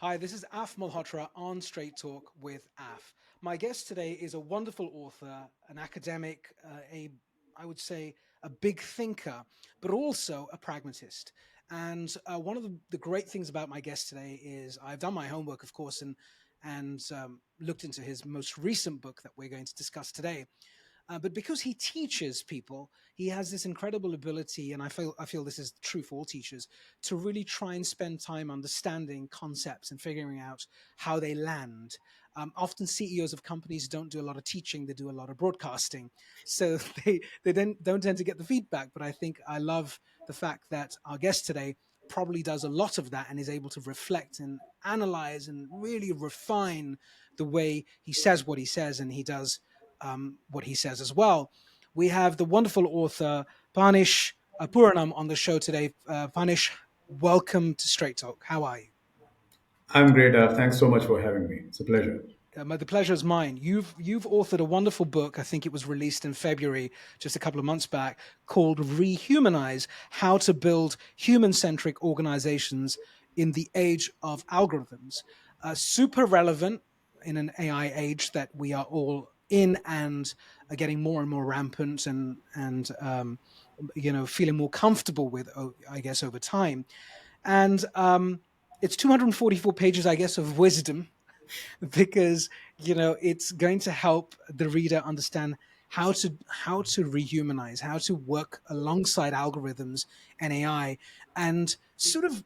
Hi, this is Af Malhotra on Straight Talk with Af. My guest today is a wonderful author, an academic, I would say a big thinker, but also a pragmatist. And one of the great things about my guest today is I've done my homework, of course, and looked into his most recent book that we're going to discuss today. But because he teaches people, he has this incredible ability, and I feel this is true for all teachers, to really try and spend time understanding concepts and figuring out how they land. Often CEOs of companies don't do a lot of teaching; they do a lot of broadcasting, so they don't tend to get the feedback. But I love the fact that our guest today probably does a lot of that and is able to reflect and analyze and really refine the way he says what he says, and he does what he says as well. We have the wonderful author Phanish Puranam on the show today. Phanish, welcome to Straight Talk. How are you? I'm great. Thanks so much for having me. It's a pleasure. The pleasure is mine. You've authored a wonderful book. I think it was released in February, just a couple of months back, called "Rehumanize: How to Build Human-Centric Organizations in the Age of Algorithms." Super relevant in an AI age that we are all in and are getting more and more rampant and feeling more comfortable with, I guess, over time. And it's 244 pages, I guess, of wisdom because it's going to help the reader understand how to rehumanize, how to work alongside algorithms and AI, and sort of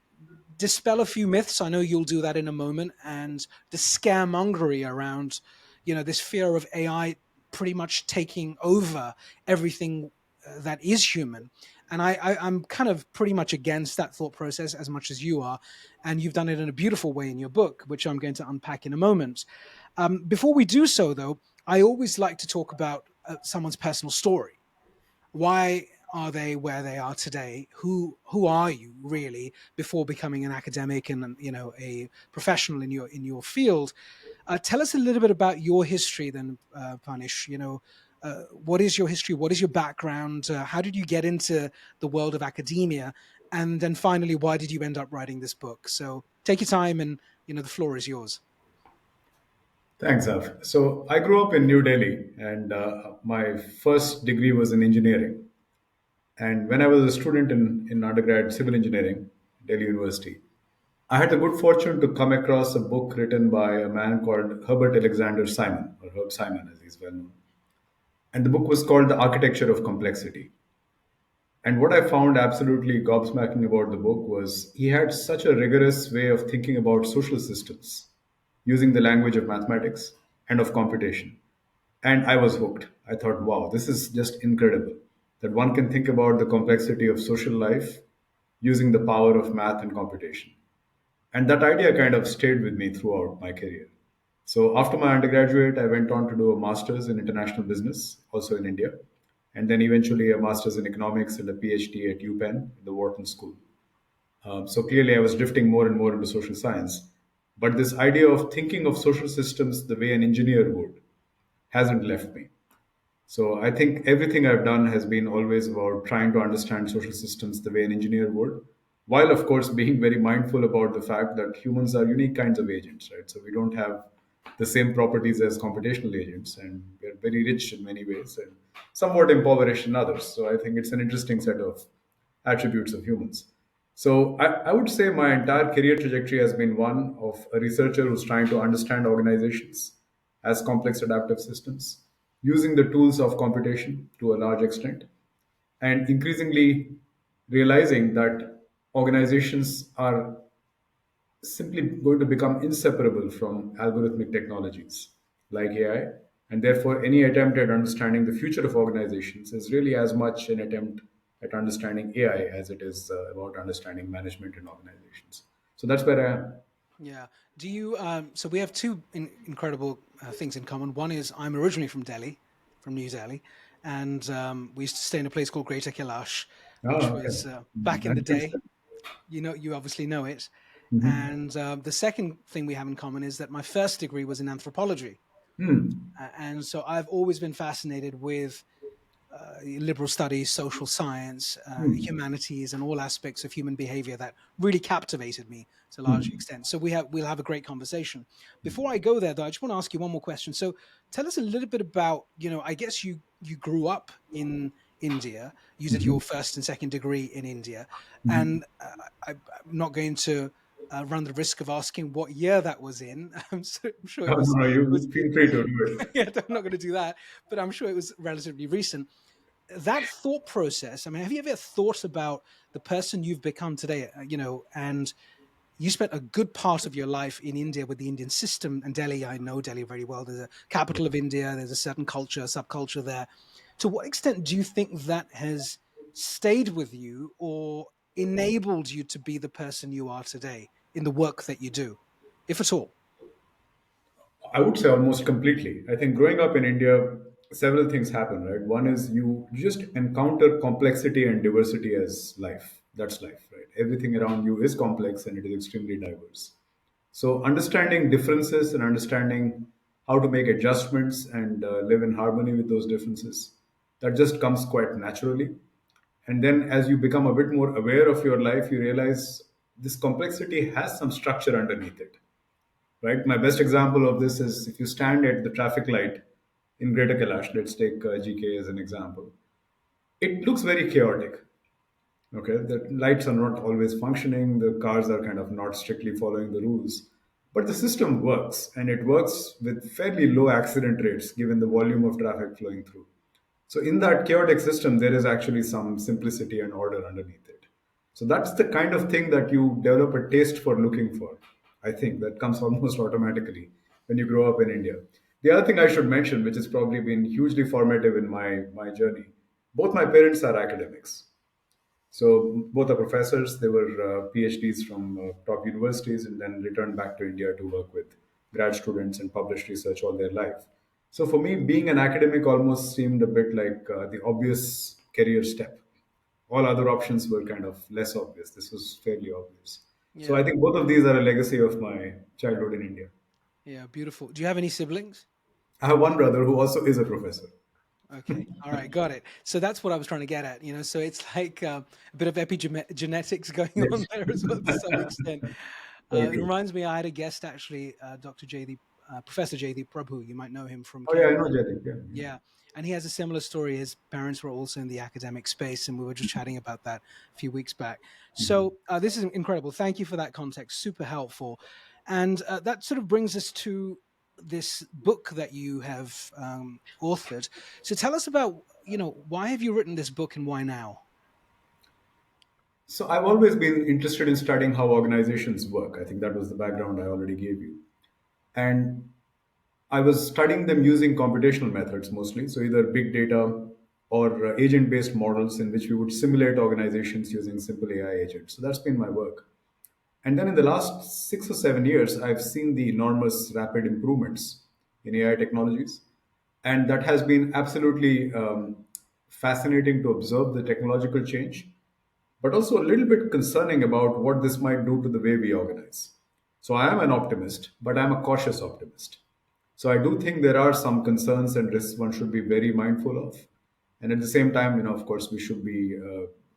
dispel a few myths. I know you'll do that in a moment, and the scaremongery around this fear of AI pretty much taking over everything that is human. And I'm kind of pretty much against that thought process as much as you are. And you've done it in a beautiful way in your book, which I'm going to unpack in a moment. Before we do so, though, I always like to talk about someone's personal story. Why are they where they are today? Who are you really before becoming an academic and a professional in your field? Tell us a little bit about your history, then, Panish. What is your history? What is your background? How did you get into the world of academia? And then finally, why did you end up writing this book? So take your time, and the floor is yours. Thanks, Af. So I grew up in New Delhi, and my first degree was in engineering. And when I was a student in undergrad civil engineering, Delhi University, I had the good fortune to come across a book written by a man called Herbert Alexander Simon, or Herb Simon as he's well known. And the book was called The Architecture of Complexity. And what I found absolutely gobsmacking about the book was he had such a rigorous way of thinking about social systems using the language of mathematics and of computation. And I was hooked. I thought, wow, this is just incredible that one can think about the complexity of social life using the power of math and computation. And that idea kind of stayed with me throughout my career. So after my undergraduate, I went on to do a master's in international business, also in India, and then eventually a master's in economics and a PhD at UPenn, the Wharton School. So clearly, I was drifting more and more into social science. But this idea of thinking of social systems the way an engineer would hasn't left me. So I think everything I've done has been always about trying to understand social systems the way an engineer would, while of course being very mindful about the fact that humans are unique kinds of agents, right? So we don't have the same properties as computational agents, and we're very rich in many ways and somewhat impoverished in others. So I think it's an interesting set of attributes of humans. So I would say my entire career trajectory has been one of a researcher who's trying to understand organizations as complex adaptive systems using the tools of computation to a large extent, and increasingly realizing that organizations are simply going to become inseparable from algorithmic technologies like AI. And therefore, any attempt at understanding the future of organizations is really as much an attempt at understanding AI as it is about understanding management in organizations. So that's where I am. Yeah. Do you? So we have two incredible things in common. One is I'm originally from Delhi, from New Delhi, and we used to stay in a place called Greater Kailash, which Oh, okay. was back in the Nice. day. You obviously know it. Mhm. And the second thing we have in common is that my first degree was in anthropology, Hmm. and so I've always been fascinated with liberal studies, social science, humanities, and all aspects of human behavior that really captivated me to a large extent. So we'll have a great conversation. Before I go there, though, I just want to ask you one more question. So tell us a little bit about, I guess you grew up in India. You did your first and second degree in India, and I'm not going to run the risk of asking what year that was in. I'm sure No, no, it was you feel free to do it. yeah, I'm not going to do that, but I'm sure it was relatively recent. That thought process, I mean, have you ever thought about the person you've become today, and you spent a good part of your life in India with the Indian system and Delhi? I know Delhi very well. There's a capital of India, there's a certain culture, subculture there. To what extent do you think that has stayed with you or enabled you to be the person you are today in the work that you do, if at all? I would say almost completely. I think growing up in India, several things happen, right? One is you just encounter complexity and diversity as life. That's life, right? Everything around you is complex and it is extremely diverse. So, understanding differences and understanding how to make adjustments and live in harmony with those differences, that just comes quite naturally. And then, as you become a bit more aware of your life, you realize this complexity has some structure underneath it, right? My best example of this is if you stand at the traffic light in Greater Kailash, let's take GK as an example. It looks very chaotic. Okay, the lights are not always functioning. The cars are kind of not strictly following the rules, but the system works, and it works with fairly low accident rates given the volume of traffic flowing through. So in that chaotic system, there is actually some simplicity and order underneath it. So that's the kind of thing that you develop a taste for looking for. I think that comes almost automatically when you grow up in India. The other thing I should mention, which has probably been hugely formative in my journey, both my parents are academics. So both are professors. They were PhDs from top universities, and then returned back to India to work with grad students and publish research all their life. So for me, being an academic almost seemed a bit like the obvious career step. All other options were kind of less obvious. This was fairly obvious. So I Yeah, think both of these are a legacy of my childhood in India. yeah, beautiful. Do you have any siblings? I have one brother who also is a professor. Okay. All right. Got it. So that's what I was trying to get at. So it's like a bit of epigenetics going on Yes, there as well to some extent. very It true. reminds me, I had a guest actually, Dr. JD, Professor JD Prabhu. You might know him from Oh yeah, I know Cambridge. Jaideep. Yeah, yeah. Yeah. And he has a similar story. His parents were also in the academic space, and we were just chatting about that a few weeks back. So this is incredible. Thank you for that context. Super helpful. And that sort of brings us to this book that you have authored. So tell us about, why have you written this book and why now? So I've always been interested in studying how organizations work. I think that was the background I already gave you. And I was studying them using computational methods mostly, so either big data or agent based models in which we would simulate organizations using simple AI agents. So that's been my work. And then in the last 6 or 7 years, I've seen the enormous rapid improvements in AI technologies. And that has been absolutely fascinating to observe the technological change, but also a little bit concerning about what this might do to the way we organize. So I am an optimist, but I'm a cautious optimist. So I do think there are some concerns and risks one should be very mindful of. And at the same time, of course, we should be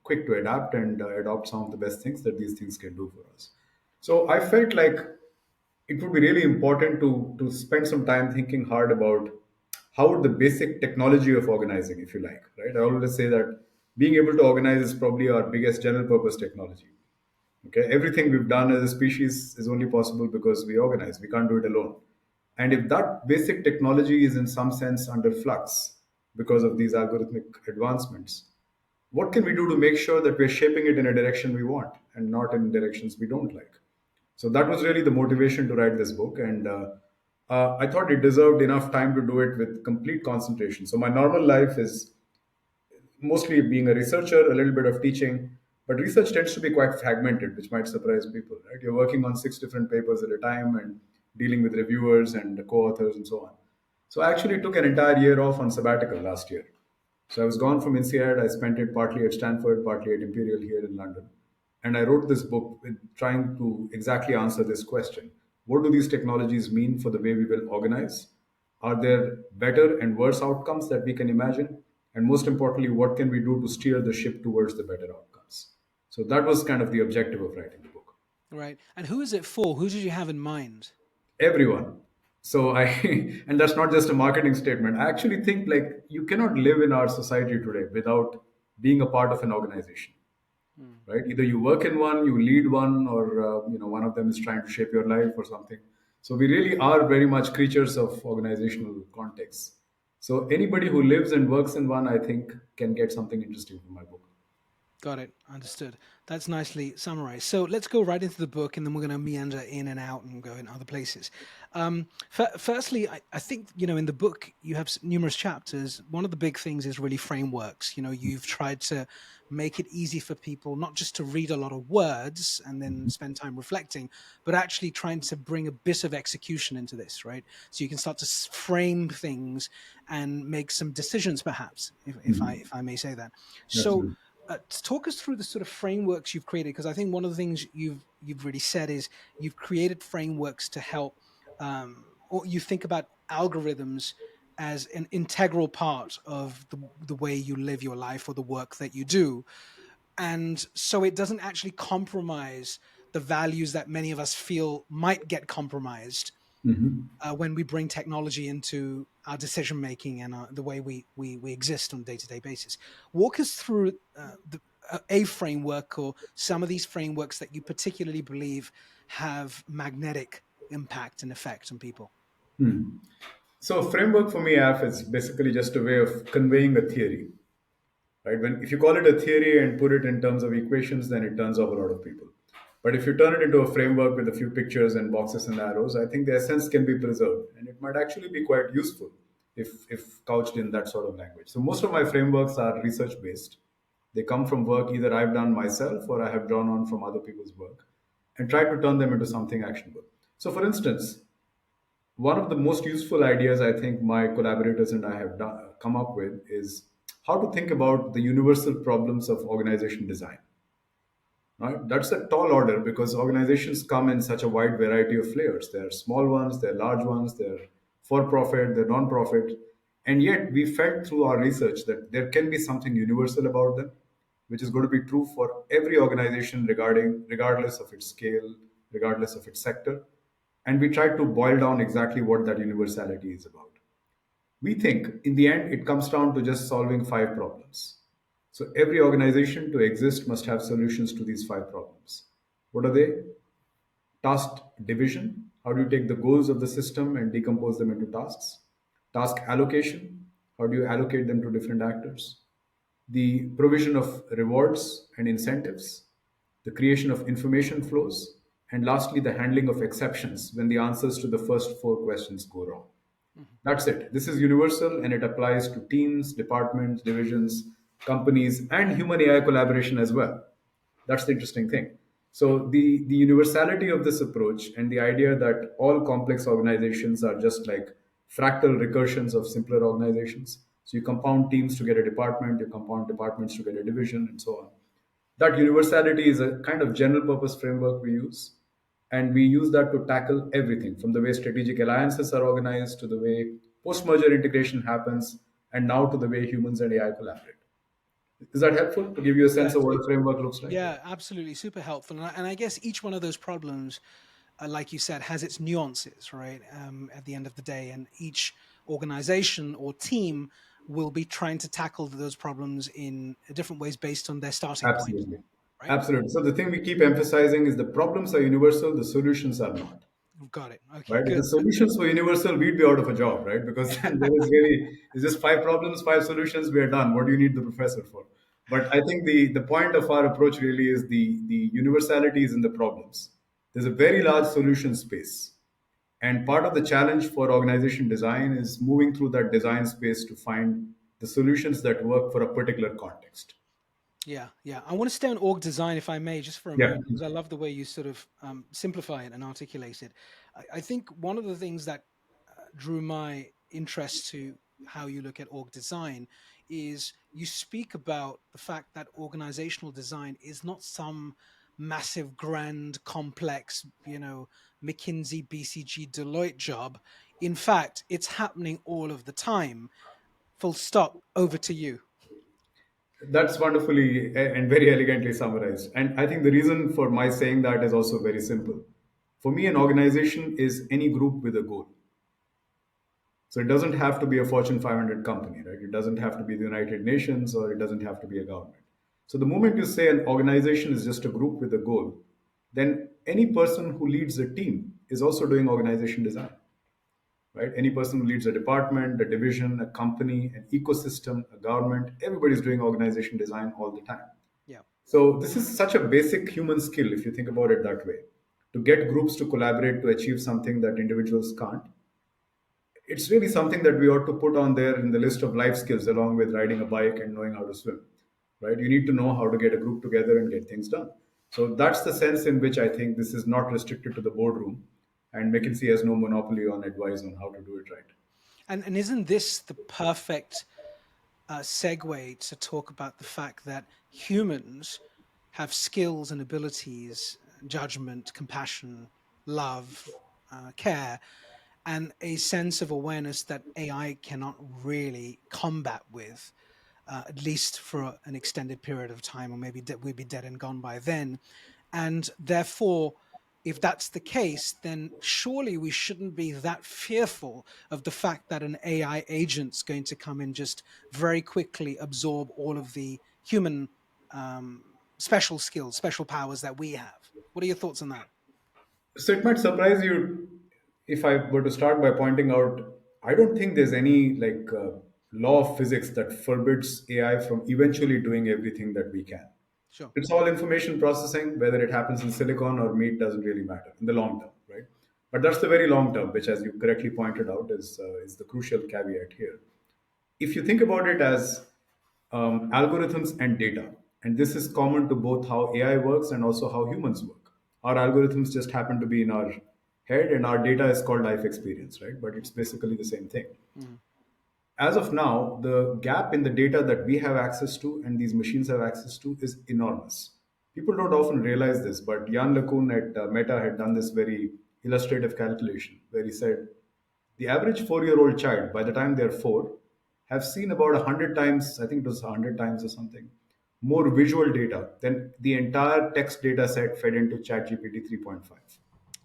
quick to adapt and adopt some of the best things that these things can do for us. So I felt like it would be really important to spend some time thinking hard about how would the basic technology of organizing, if you like, right? I always say that being able to organize is probably our biggest general purpose technology. Okay, everything we've done as a species is only possible because we organize. We can't do it alone. And if that basic technology is in some sense under flux because of these algorithmic advancements, what can we do to make sure that we're shaping it in a direction we want and not in directions we don't like? So that was really the motivation to write this book, and I thought it deserved enough time to do it with complete concentration. So my normal life is mostly being a researcher, a little bit of teaching, but research tends to be quite fragmented, which might surprise people, right? You're working on 6 different papers at a time and dealing with reviewers and co-authors and so on. So I actually took an entire year off on sabbatical last year. So I was gone from INSEAD. I spent it partly at Stanford, partly at Imperial here in London. And I wrote this book with trying to exactly answer this question. What do these technologies mean for the way we will organize? Are there better and worse outcomes that we can imagine? and most importantly, what can we do to steer the ship towards the better outcomes. So that was kind of the objective of writing the book. Right. And who is it for? Who did you have in mind? Everyone. So I, and that's not just a marketing statement. I actually think like you cannot live in our society today without being a part of an organization, Hmm. right? Either you work in one, you lead one, or one of them is trying to shape your life or something. So we really are very much creatures of organizational context. So anybody who lives and works in one, I think, can get something interesting from my book. Got it. Understood. That's nicely summarized. So let's go right into the book, and then we're going to meander in and out and go in other places. Firstly, I think in the book you have numerous chapters. One of the big things is really frameworks. You've tried to make it easy for people not just to read a lot of words and then spend time reflecting, but actually trying to bring a bit of execution into this, right? So you can start to frame things and make some decisions, perhaps, if I may say that. So Absolutely. talk us through the sort of frameworks you've created, because I think one of the things you've really said is you've created frameworks to help, or you think about algorithms as an integral part of the way you live your life or the work that you do, and so it doesn't actually compromise the values that many of us feel might get compromised Mhm. when we bring technology into our decision making and the way we exist on a day-to-day basis. Walk us through a framework or some of these frameworks that you particularly believe have magnetic impact and effect on people. So framework for me, Af, is basically just a way of conveying a theory, right? When if you call it a theory and put it in terms of equations, then it turns off a lot of people. But if you turn it into a framework with a few pictures and boxes and arrows, I think the essence can be preserved, and it might actually be quite useful if couched in that sort of language. So most of my frameworks are research based. They come from work either I've done myself or I have drawn on from other people's work, and try to turn them into something actionable. So, for instance, one of the most useful ideas I think my collaborators and I have come up with is how to think about the universal problems of organization design. Right? That's a tall order because organizations come in such a wide variety of flavors. There are small ones, there are large ones, they're for profit, they're non profit. And yet, we felt through our research that there can be something universal about them, which is going to be true for every organization regardless of its scale, regardless of its sector. And we tried to boil down exactly what that universality is about. We think in the end it comes down to just solving five problems. So every organization to exist must have solutions to these five problems. What are they? Task division. How do you take the goals of the system and decompose them into tasks? Task allocation. How do you allocate them to different actors? The provision of rewards and incentives, the creation of information flows, and lastly, the handling of exceptions when the answers to the first four questions go wrong. Mhm. That's it. This is universal and it applies to teams, departments, divisions, companies, and human AI collaboration as well. That's the interesting thing. So, the universality of this approach and the idea that all complex organizations are just like fractal recursions of simpler organizations. So, you compound teams to get a department, you compound departments to get a division, and so on. That universality is a kind of general purpose framework we use, and we use that to tackle everything from the way strategic alliances are organized to the way post merger integration happens, and now to the way humans and AI collaborate. Is that helpful to give you a sense of Yes. what a framework looks like? Yeah, absolutely. Super helpful. And I guess each one of those problems, like you said, has its nuances, right? At the end of the day, and each organization or team will be trying to tackle those problems in different ways based on their starting point, Absolutely. right? Absolutely. So the thing we keep emphasizing is the problems are universal, the solutions are not. Got it. Okay, Right? If the good. solutions were universal, we'd be out of a job, right? Because then there is really it's just five problems, five solutions, we are done. What do you need the professor for? But I think the point of our approach really is the universality is in the problems. There's a very large solution space. And part of the challenge for organization design is moving through that design space to find the solutions that work for a particular context. Yeah, yeah. I want to stay on org design, if I may, just for a Yeah. moment, because I love the way you sort of simplify it and articulate it. I think one of the things that drew my interest to how you look at org design is you speak about the fact that organizational design is not some massive, grand, complex, McKinsey, BCG, Deloitte job. In fact, it's happening all of the time. Full stop. Over to you. That's wonderfully and very elegantly summarized. And I think the reason for my saying that is also very simple. For me, an organization is any group with a goal. So it doesn't have to be a Fortune 500 company, right? It doesn't have to be the United Nations or it doesn't have to be a government. So the moment you say an organization is just a group with a goal, then any person who leads a team is also doing organization design, right? Any person who leads a department, a division, a company, an ecosystem, a government, everybody's doing organization design all the time. Yeah. So this is such a basic human skill if you think about it that way. To get groups to collaborate to achieve something that individuals can't, it's really something that we ought to put on there in the list of life skills along with riding a bike and knowing how to swim, right? You need to know how to get a group together and get things done. So that's the sense in which I think this is not restricted to the boardroom, and McKinsey has no monopoly on advice on how to do it right. And isn't this the perfect segue to talk about the fact that humans have skills and abilities, judgment, compassion, love, care, and a sense of awareness that AI cannot really combat with, at least for an extended period of time, or maybe we'd be dead and gone by then. And therefore, if that's the case, then surely we shouldn't be that fearful of the fact that an AI agent's going to come and just very quickly absorb all of the human special skills, special powers that we have. What are your thoughts on that? So it might surprise you if I were to start by pointing out, I don't think there's any law of physics that forbids AI from eventually doing everything that we can. Sure. It's all information processing, whether it happens in silicon or meat doesn't really matter in the long term, right? But that's the very long term, which, as you correctly pointed out, is the crucial caveat here. If you think about it as algorithms and data, and this is common to both how AI works and also how humans work. Our algorithms just happen to be in our head, and our data is called life experience, right? But it's basically the same thing. Mm, As of now, the gap in the data that we have access to and these machines have access to is enormous. People don't often realize this, but Jan LeCun at Meta had done this very illustrative calculation where he said the average 4-year-old child, by the time they're 4, have seen about 100 times, I think it was 100 times or something, more visual data than the entire text data set fed into ChatGPT 3.5.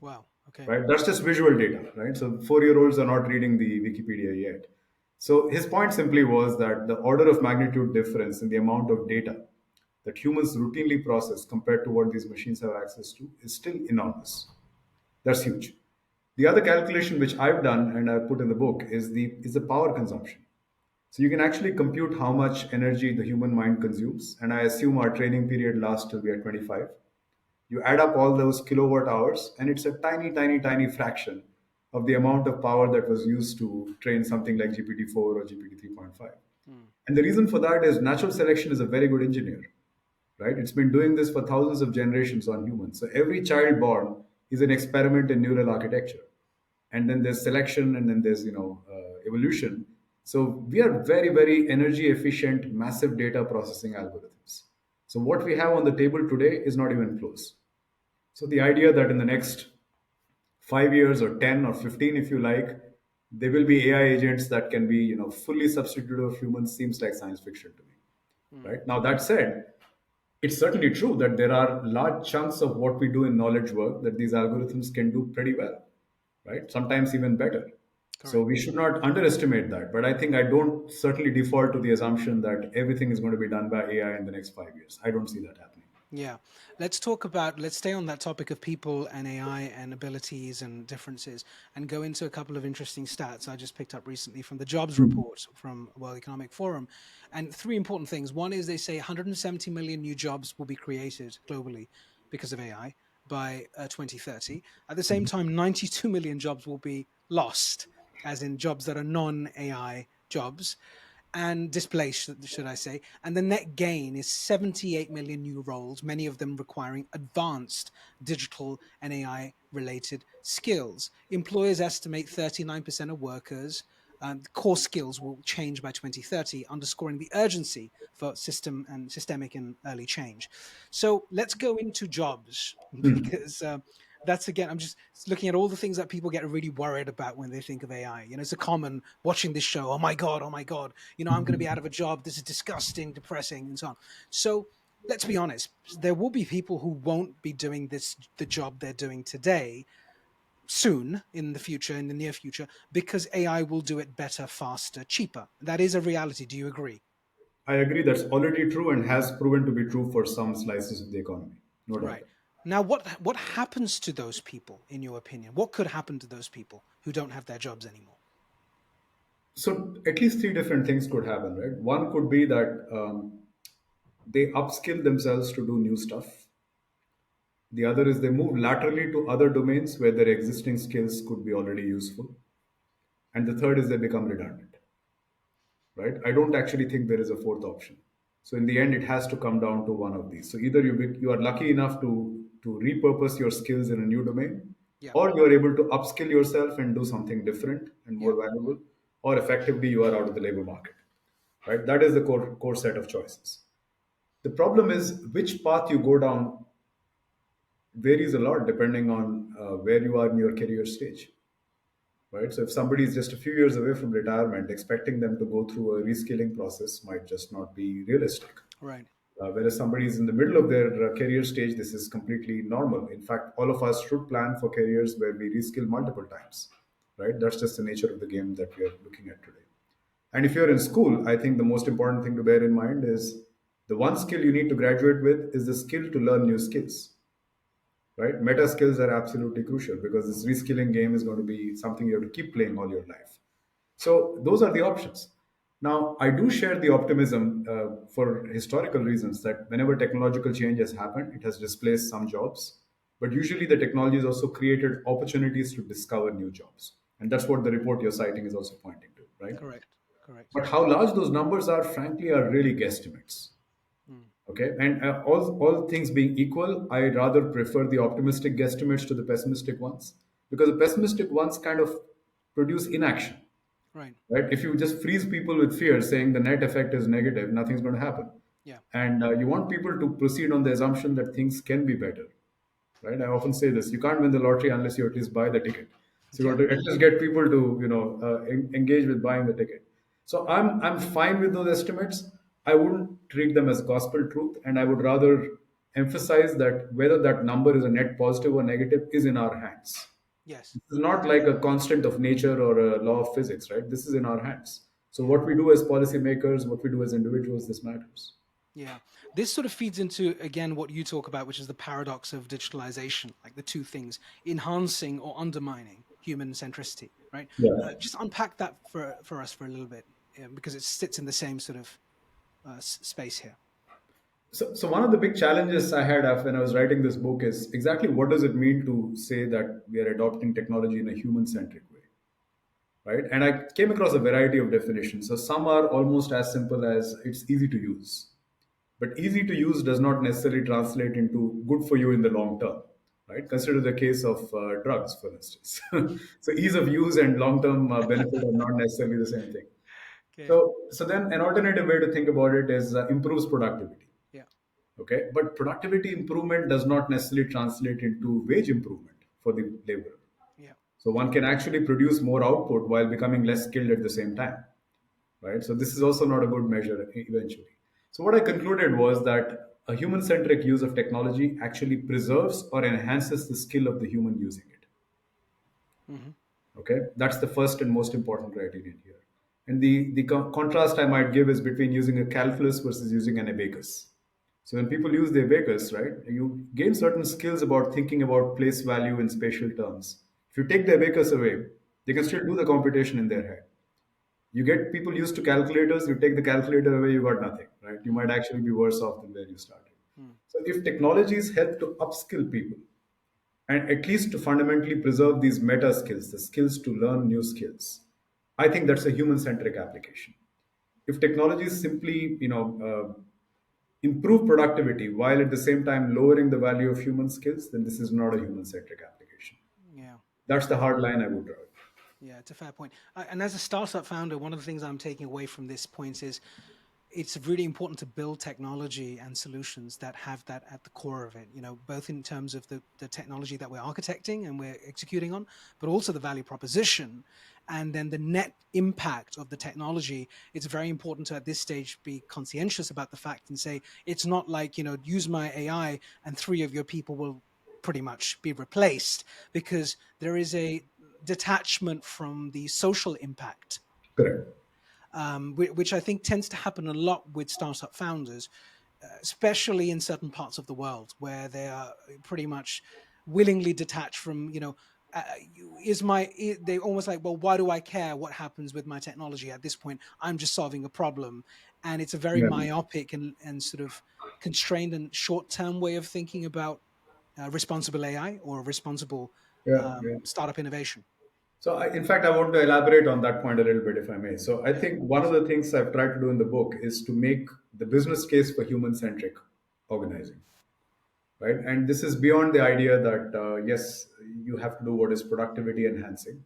wow. Okay. Right? That's just visual data, right? So 4-year-olds are not reading the Wikipedia yet. So his point simply was that the order of magnitude difference in the amount of data that humans routinely process compared to what these machines have access to is still enormous. That's huge. The other calculation which I've done and I've put in the book is the power consumption. So you can actually compute how much energy the human mind consumes, and I assume our training period lasts till we are 25. You add up all those kilowatt hours, and it's a tiny, tiny, tiny fraction of the amount of power that was used to train something like GPT-4 or GPT 3.5. Mm, And the reason for that is natural selection is a very good engineer, right? It's been doing this for thousands of generations on humans. So every child born is an experiment in neural architecture, and then there's selection, and then there's evolution. So we are very, very energy efficient, massive data processing algorithms. So what we have on the table today is not even close. So the idea that in the next 5 years or 10 or 15, if you like, there will be AI agents that can be, fully substitute of humans seems like science fiction to me. mm, Right? Now that said, it's certainly true that there are large chunks of what we do in knowledge work that these algorithms can do pretty well, right? Sometimes even better. So correct. we should not underestimate that. But I think I don't certainly default to the assumption that everything is going to be done by AI in the next 5 years. I don't see that happening. Yeah. Let's stay on that topic of people and AI and abilities and differences and go into a couple of interesting stats I just picked up recently from the jobs report from World Economic Forum. And three important things. One is they say 170 million new jobs will be created globally because of AI by 2030. At the same time, 92 million jobs will be lost, as in jobs that are non AI jobs and displaced, should I say. And the net gain is 78 million new roles, many of them requiring advanced digital and AI related skills. Employers estimate 39% of workers. Core skills will change by 2030, underscoring the urgency for systemic and early change. So let's go into jobs because that's again, I'm just looking at all the things that people get really worried about when they think of AI. You know, it's a common watching this show. Oh my God, you know, I'm going to be out of a job. This is disgusting, depressing, and so on. So let's be honest. There will be people who won't be doing the job they're doing today, soon in the future, in the near future, because AI will do it better, faster, cheaper. That is a reality. Do you agree? I agree that's already true and has proven to be true for some slices of the economy, no doubt. Right. Now, what happens to those people, in your opinion? What could happen to those people who don't have their jobs anymore? So at least three different things could happen, right? One could be that they upskill themselves to do new stuff. The other is they move laterally to other domains where their existing skills could be already useful. And the third is they become redundant, right? I don't actually think there is a fourth option. So in the end, it has to come down to one of these. So either you are lucky enough to repurpose your skills in a new domain, Yeah, or you are able to upskill yourself and do something different and yeah, more valuable, or effectively you are out of the labor market, right? That is the core set of choices. The problem is which path you go down varies a lot depending on where you are in your career stage, right? So if somebody is just a few years away from retirement, expecting them to go through a reskilling process might just not be realistic. right. Whereas somebody is in the middle of their career stage, this is completely normal. In fact, all of us should plan for careers where we reskill multiple times, right? That's just the nature of the game that we are looking at today. And if you're in school, I think the most important thing to bear in mind is the one skill you need to graduate with is the skill to learn new skills, right? Meta skills are absolutely crucial because this reskilling game is going to be something you have to keep playing all your life. So those are the options. Now, I do share the optimism for historical reasons that whenever technological change has happened, it has displaced some jobs. But usually, the technology has also created opportunities to discover new jobs. And that's what the report you're citing is also pointing to, right? Correct, correct. But how large those numbers are, frankly, are really guesstimates. Mm, Okay, and all things being equal, I rather prefer the optimistic guesstimates to the pessimistic ones because the pessimistic ones kind of produce inaction, right. right? If you just freeze people with fear, saying the net effect is negative, nothing's going to happen, Yeah, and you want people to proceed on the assumption that things can be better, right? I often say this: you can't win the lottery unless you at least buy the ticket. So you yeah, got to at least get people to engage with buying the ticket. So I'm fine with those estimates. I wouldn't treat them as gospel truth, and I would rather emphasize that whether that number is a net positive or negative is in our hands. yes, This is not like a constant of nature or a law of physics, right? This is in our hands. So yeah. what we do as policymakers, what we do as individuals, this matters. Yeah. This sort of feeds into, again, what you talk about, which is the paradox of digitalization, like the two things, enhancing or undermining human centricity, right? Yeah. Just unpack that for us for a little bit, because it sits in the same sort of space here. So one of the big challenges I had when I was writing this book is exactly what does it mean to say that we are adopting technology in a human-centric way, right? And I came across a variety of definitions. So some are almost as simple as it's easy to use, but easy to use does not necessarily translate into good for you in the long term, right? Consider the case of drugs, for instance. So ease of use and long-term benefit are not necessarily the same thing. Okay. So then an alternative way to think about it is improves productivity. Yeah. Okay, but productivity improvement does not necessarily translate into wage improvement for the laborer. Yeah. So one can actually produce more output while becoming less skilled at the same time, right? So this is also not a good measure eventually. So what I concluded was that a human-centric use of technology actually preserves or enhances the skill of the human using it. Hmm. Okay, that's the first and most important criterion here. And the contrast I might give is between using a calculus versus using an abacus. So when people use the abacus, right, you gain certain skills about thinking about place value in spatial terms. If you take the abacus away, they can still do the computation in their head. You get people used to calculators, you take the calculator away, you got nothing, right? You might actually be worse off than where you started. Mm. So if technologies help to upskill people, and at least to fundamentally preserve these meta skills, the skills to learn new skills, I think that's a human-centric application. If technologies simply, improve productivity while at the same time lowering the value of human skills, then this is not a human-centric application. Yeah. That's the hard line I would draw. Yeah, it's a fair point. And as a startup founder, one of the things I'm taking away from this point is it's really important to build technology and solutions that have that at the core of it, both in terms of the technology that we're architecting and we're executing on, but also the value proposition and then the net impact of the technology. It's very important to, at this stage, be conscientious about the fact and say, it's not like, use my AI and three of your people will pretty much be replaced, because there is a detachment from the social impact, Correct. which I think tends to happen a lot with startup founders, especially in certain parts of the world where they are pretty much willingly detached from, they almost like, well, why do I care what happens with my technology at this point? I'm just solving a problem. And it's a very Yeah. myopic and sort of constrained and short term way of thinking about responsible AI or responsible Yeah. Yeah. startup innovation. So, in fact, I want to elaborate on that point a little bit, if I may. So, I think one of the things I've tried to do in the book is to make the business case for human-centric organizing, right? And this is beyond the idea that yes, you have to do what is productivity enhancing,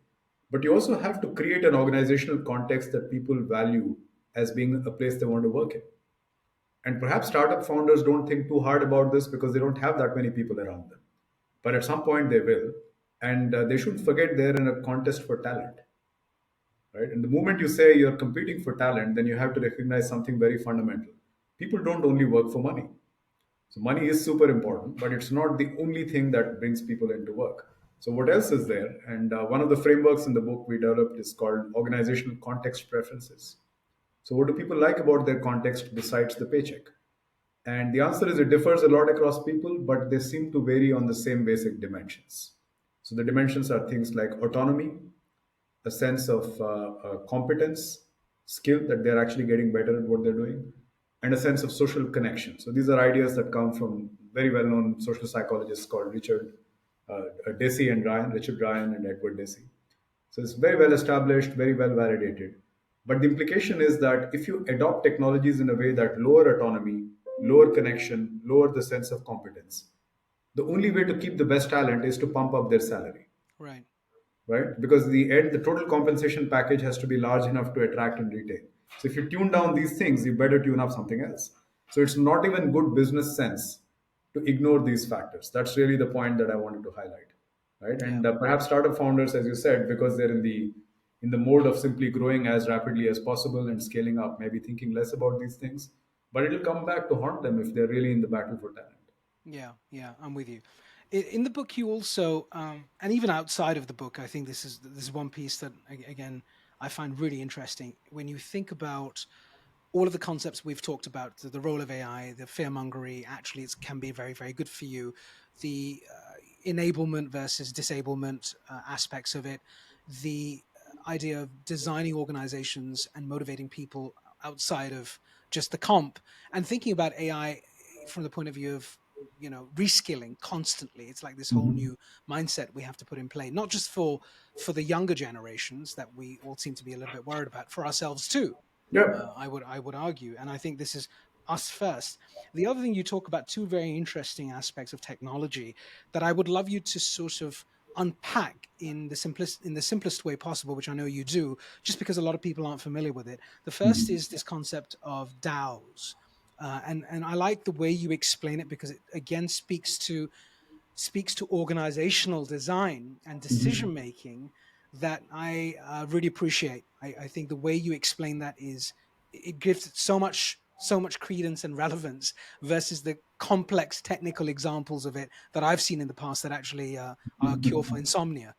but you also have to create an organizational context that people value as being a place they want to work in. And perhaps startup founders don't think too hard about this because they don't have that many people around them. But at some point they will. And they shouldn't forget they're in a contest for talent, right? And the moment you say you're competing for talent, then you have to recognize something very fundamental. People don't only work for money. So money is super important, but it's not the only thing that brings people into work. So what else is there? And one of the frameworks in the book we developed is called organizational context preferences. So what do people like about their context besides the paycheck? And the answer is it differs a lot across people, but they seem to vary on the same basic dimensions. So the dimensions are things like autonomy, a sense of competence, skill that they're actually getting better at what they're doing, and a sense of social connection. So these are ideas that come from very well-known social psychologists called Richard Ryan and Edward Deci. So it's very well established, very well validated. But the implication is that if you adopt technologies in a way that lower autonomy, lower connection, lower the sense of competence, the only way to keep the best talent is to pump up their salary, Right. right? Because the total compensation package has to be large enough to attract and retain. So if you tune down these things, you better tune up something else. So it's not even good business sense to ignore these factors. That's really the point that I wanted to highlight, right? Yeah. And perhaps startup founders, as you said, because they're in the mode of simply growing as rapidly as possible and scaling up, maybe thinking less about these things, but it'll come back to haunt them if they're really in the battle for talent. Yeah, yeah, I'm with you. In the book, you also, and even outside of the book, I think this is one piece that again I find really interesting. When you think about all of the concepts we've talked about, the role of AI, the fearmongery, actually it can be very, very good for you. The enablement versus disablement aspects of it, the idea of designing organizations and motivating people outside of just the comp, and thinking about AI from the point of view of reskilling constantly. It's like this whole Mhm. new mindset we have to put in play, not just for the younger generations that we all seem to be a little bit worried about, for ourselves too. Yeah. I would argue, and I think this is us first. The other thing, you talk about two very interesting aspects of technology that I would love you to sort of unpack in the simplest way possible, which I know you do, just because a lot of people aren't familiar with it. The first Mhm. is this concept of DAOs. And I like the way you explain it, because it again speaks to organizational design and decision making that I really appreciate. I think the way you explain that is, it gives it so much credence and relevance versus the complex technical examples of it that I've seen in the past that actually are a cure for insomnia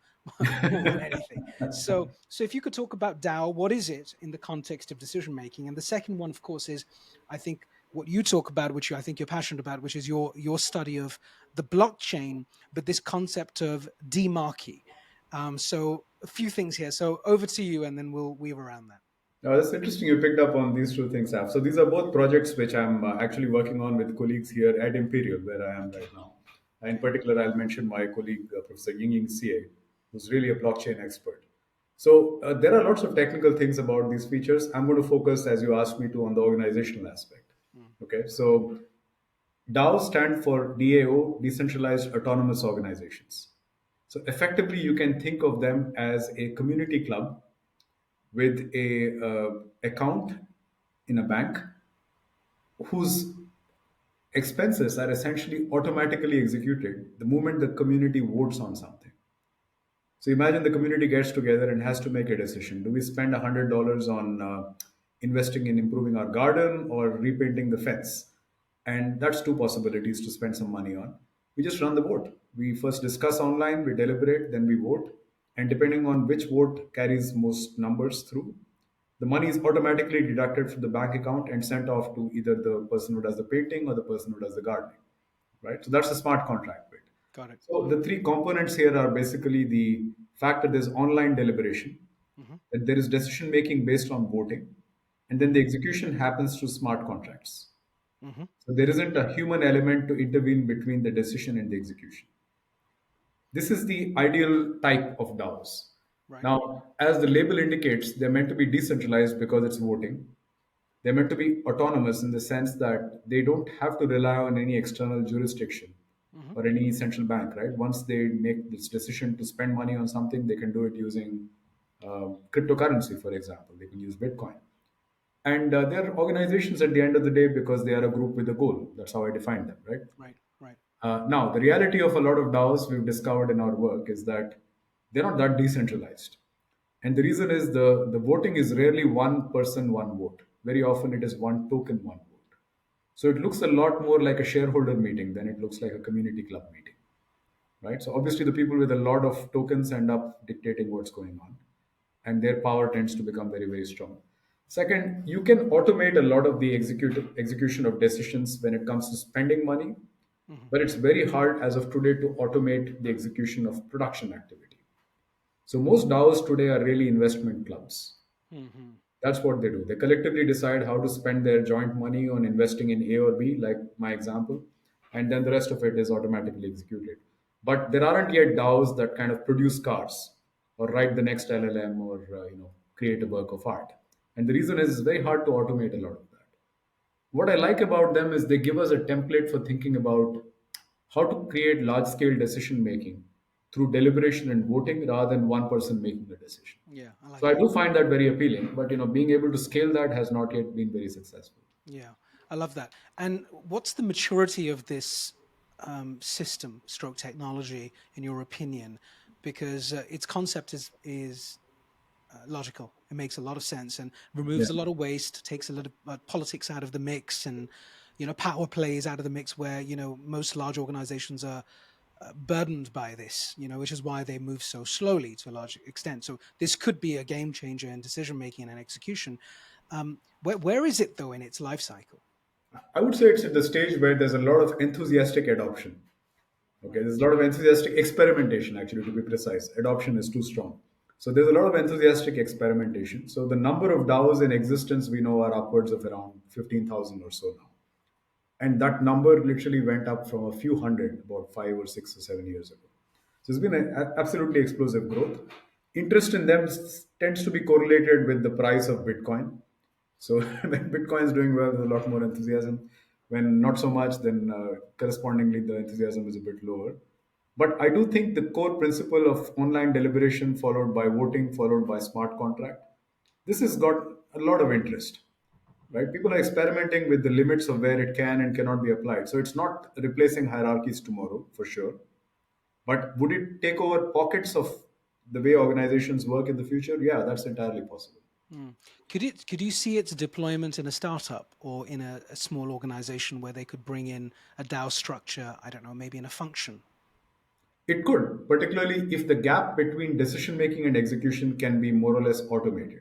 more than anything. So if you could talk about DAO, what is it in the context of decision making? And the second one, of course, is, I think, what you talk about, which I think you're passionate about, which is your study of the blockchain, but this concept of demarchy. So a few things here. So over to you, and then we'll weave around that. Now, that's interesting you picked up on these two things, Af. So these are both projects which I'm actually working on with colleagues here at Imperial, where I am Okay. right now. In Okay. particular, I'll mention my colleague, Professor Ying CA, who's really a blockchain expert. So there are lots of technical things about these features. I'm going to focus, as you asked me to, on the organizational aspect. Mm. Okay, so DAOs stand for DAO, Decentralized Autonomous Organizations. So effectively, you can think of them as a community club with a account in a bank, whose expenses are essentially automatically executed the moment the community votes on something. So imagine the community gets together and has to make a decision. Do we spend $100 on investing in improving our garden or repainting the fence? And that's two possibilities to spend some money on. We just run the vote. We first discuss online, we deliberate, then we vote. And depending on which vote carries most numbers through, the money is automatically deducted from the bank account and sent off to either the person who does the painting or the person who does the gardening, right? So that's the smart contract bit. Got it. So the three components here are basically the fact that there's online deliberation, Hmm. that there is decision making based on voting, and then Hmm. the execution happens through smart contracts. Hmm. So there isn't a human element to intervene between the decision and the execution. This is the ideal type of DAOs. Right. Now, as the label indicates, they're meant to be decentralized because it's voting. They're meant to be autonomous in the sense that they don't have to rely on any external jurisdiction Hmm. or any central bank, right? Once they make this decision to spend money on something, they can do it using cryptocurrency, for example. They can use Bitcoin. And they're organizations at the end of the day because they are a group with a goal. That's how I define them, right? Right. Right. Now, the reality of a lot of DAOs we've discovered in our work is that they're not that decentralized. And the reason is the voting is rarely one person, one vote. Very often it is one token, one vote. So it looks a lot more like a shareholder meeting than it looks like a community club meeting, right? So obviously the people with a lot of tokens end up dictating what's going on, and their power tends to become very, very strong. Second, you can automate a lot of the execution of decisions when it comes to spending money, Hmm. but it's very hard as of today to automate the execution of production activity. So most DAOs today are really investment clubs. Hmm. That's what they do. They collectively decide how to spend their joint money on investing in A or B, like my example, and then the rest of it is automatically executed. But there aren't yet DAOs that kind of produce cars or write the next LLM or create a work of art. And the reason is it's very hard to automate a lot of that. What I like about them is they give us a template for thinking about how to create large scale decision making through deliberation and voting rather than one person making the decision. Yeah, I So like I that. do find that very appealing, but being able to scale that has not yet been very successful. Yeah, I love that. And what's the maturity of this system, stroke technology, in your opinion? Because its concept is logical. It makes a lot of sense and Yeah. removes a lot of waste, takes a lot of politics out of the mix, and power plays out of the mix where most large organizations are burdened by this. Which is why they move so slowly to a large extent. So this could be a game changer in decision making and execution. Where is it though in its life cycle? I would say it's at the stage where there's a lot of enthusiastic adoption. Okay, Right. there's a lot of enthusiastic experimentation, actually, to be precise. Adoption is too strong. So there's a lot of enthusiastic experimentation. So the number of DAOs in existence we know are upwards of around 15,000 or so now. And that number literally went up from a few hundred about 5 or 6 or 7 years ago. So it's been absolutely explosive growth. Interest in them tends to be correlated with the price of Bitcoin. So when Bitcoin is doing well, there's a lot more enthusiasm. When not so much, then correspondingly the enthusiasm is a bit lower. But I do think the core principle of online deliberation followed by voting followed by smart contract, this has got a lot of interest, right? People are experimenting with the limits of where it can and cannot be applied. So it's not replacing hierarchies tomorrow, for sure. But would it take over pockets of the way organizations work in the future? Yeah, that's entirely possible. Mm. Could you see its deployment in a startup or in a small organization where they could bring in a DAO structure? I don't know, maybe in a function. It could, particularly if the gap between decision making and execution can be more or less automated,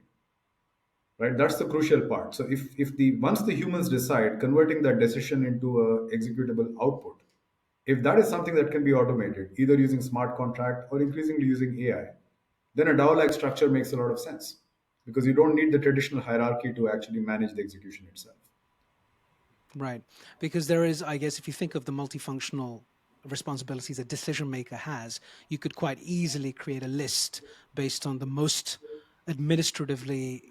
right? That's the crucial part. So if the once the humans decide converting that decision into a executable output, if that is something that can be automated, either using smart contract or increasingly using AI, then a DAO-like structure makes a lot of sense because you don't need the traditional hierarchy to actually manage the execution itself. Right. Because there is, I guess, if you think of the multifunctional responsibilities a decision maker has, you could quite easily create a list based on the most administratively,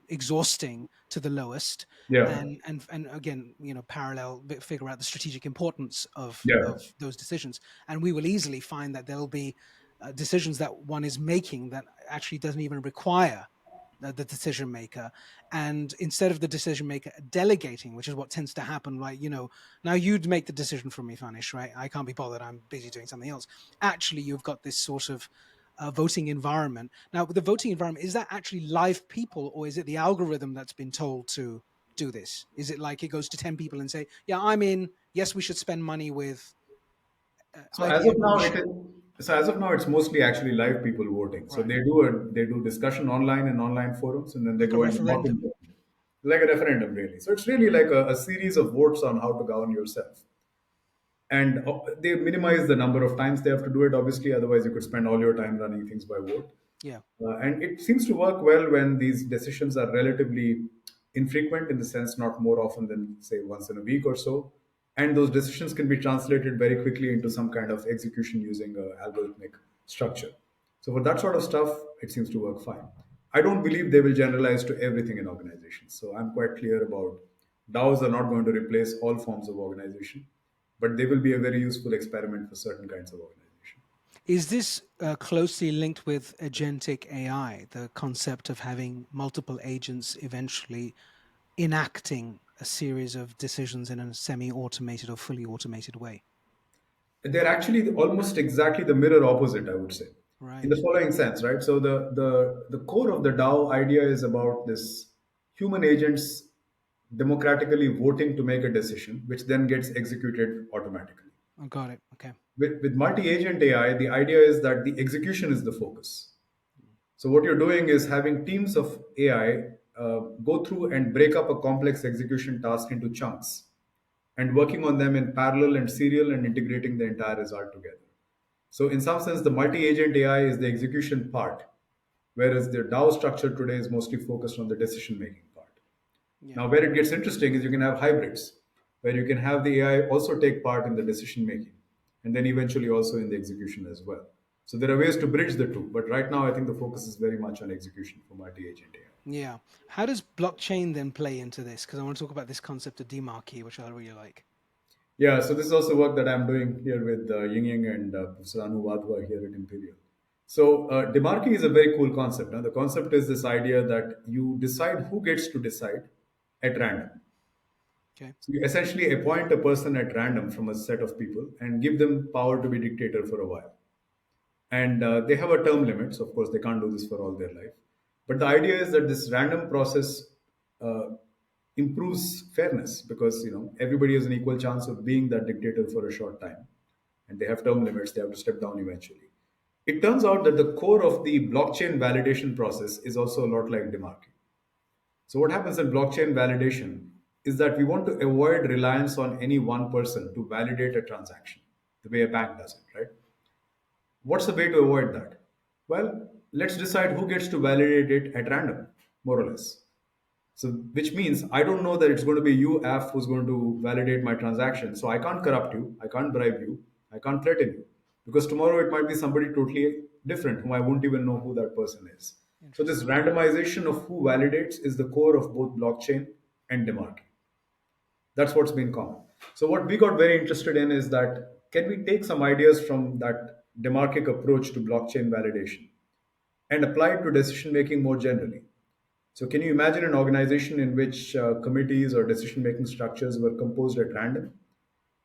exhausting to the lowest, Yeah, and again, parallel figure out the strategic importance yeah, of those decisions, and we will easily find that there'll be decisions that one is making that actually doesn't even require the decision maker, and instead of the decision maker delegating, which is what tends to happen, right? Now you'd make the decision for me, Phanish, right? I can't be bothered. I'm busy doing something else. Actually, you've got this sort of voting environment. Now, with the voting environment, is that actually live people, or is it the algorithm that's been told to do this? Is it like it goes to 10 people and say, yeah, I'm in. Yes, we should spend money with So as of IBM. We now, should, it's mostly actually live people voting. So right, they do discussion online in online forums, and then they like a go and mock referendum. it, like a referendum, really. So it's really like a series of votes on how to govern yourself. And they minimize the number of times they have to do it, obviously, otherwise you could spend all your time running things by vote. Yeah, And it seems to work well when these decisions are relatively infrequent, in the sense not more often than, say, once in a week or so. And those decisions can be translated very quickly into some kind of execution using algorithmic structure. So for that sort of stuff, it seems to work fine. I don't believe they will generalize to everything in organizations. So I'm quite clear about DAOs are not going to replace all forms of organization, but they will be a very useful experiment for certain kinds of organization. is this closely linked with agentic AI, the concept of having multiple agents eventually enacting a series of decisions in a semi-automated or fully automated way? They're actually almost exactly the mirror opposite, I would say, in the Right. following sense, right? So the core of the DAO idea is about this human agents democratically voting to make a decision, which then gets executed automatically. I got it. Okay. With multi-agent AI, the idea is that the execution is the focus. So what you're doing is having teams of AI go through and break up a complex execution task into chunks and working on them in parallel and serial and integrating the entire result together. So in some sense, the multi-agent AI is the execution part, whereas the DAO structure today is mostly focused on the decision-making part. Yeah. Now, where it gets interesting is you can have hybrids, where you can have the AI also take part in the decision making, and then eventually also in the execution as well. So there are ways to bridge the two, but right now I think the focus is very much on execution for multi-agent AI. Yeah. How does blockchain then play into this? Because I want to talk about this concept of demarchy, which I really like. Yeah, so this is also work that I'm doing here with Ying Ying and Professor Anu Wadhwa here at Imperial. So demarchy is a very cool concept. The concept is this idea that you decide who gets to decide at random. Okay. So you essentially appoint a person at random from a set of people and give them power to be dictator for a while. And they have a term limit. So of course, they can't do this for all their life. But the idea is that this random process uh, improves fairness, because everybody has an equal chance of being that dictator for a short time, and they have term limits. They have to step down eventually. It turns out that the core of the blockchain validation process is also a lot like demarchy. So what happens in blockchain validation is that we want to avoid reliance on any one person to validate a transaction, the way a bank does it, right? What's the way to avoid that? Well, let's decide who gets to validate it at random, more or less. So, which means I don't know that it's going to be you, Af, who's going to validate my transaction. So I can't corrupt you, I can't bribe you, I can't threaten you, because tomorrow it might be somebody totally different whom I won't even know who that person is. So this Interesting. randomization of who validates is the core of both blockchain and demarchy. That's what's been common. So what we got very interested in is that can we take some ideas from that demarchic approach to blockchain validation and apply it to decision making more generally? So can you imagine an organization in which committees or decision making structures were composed at random?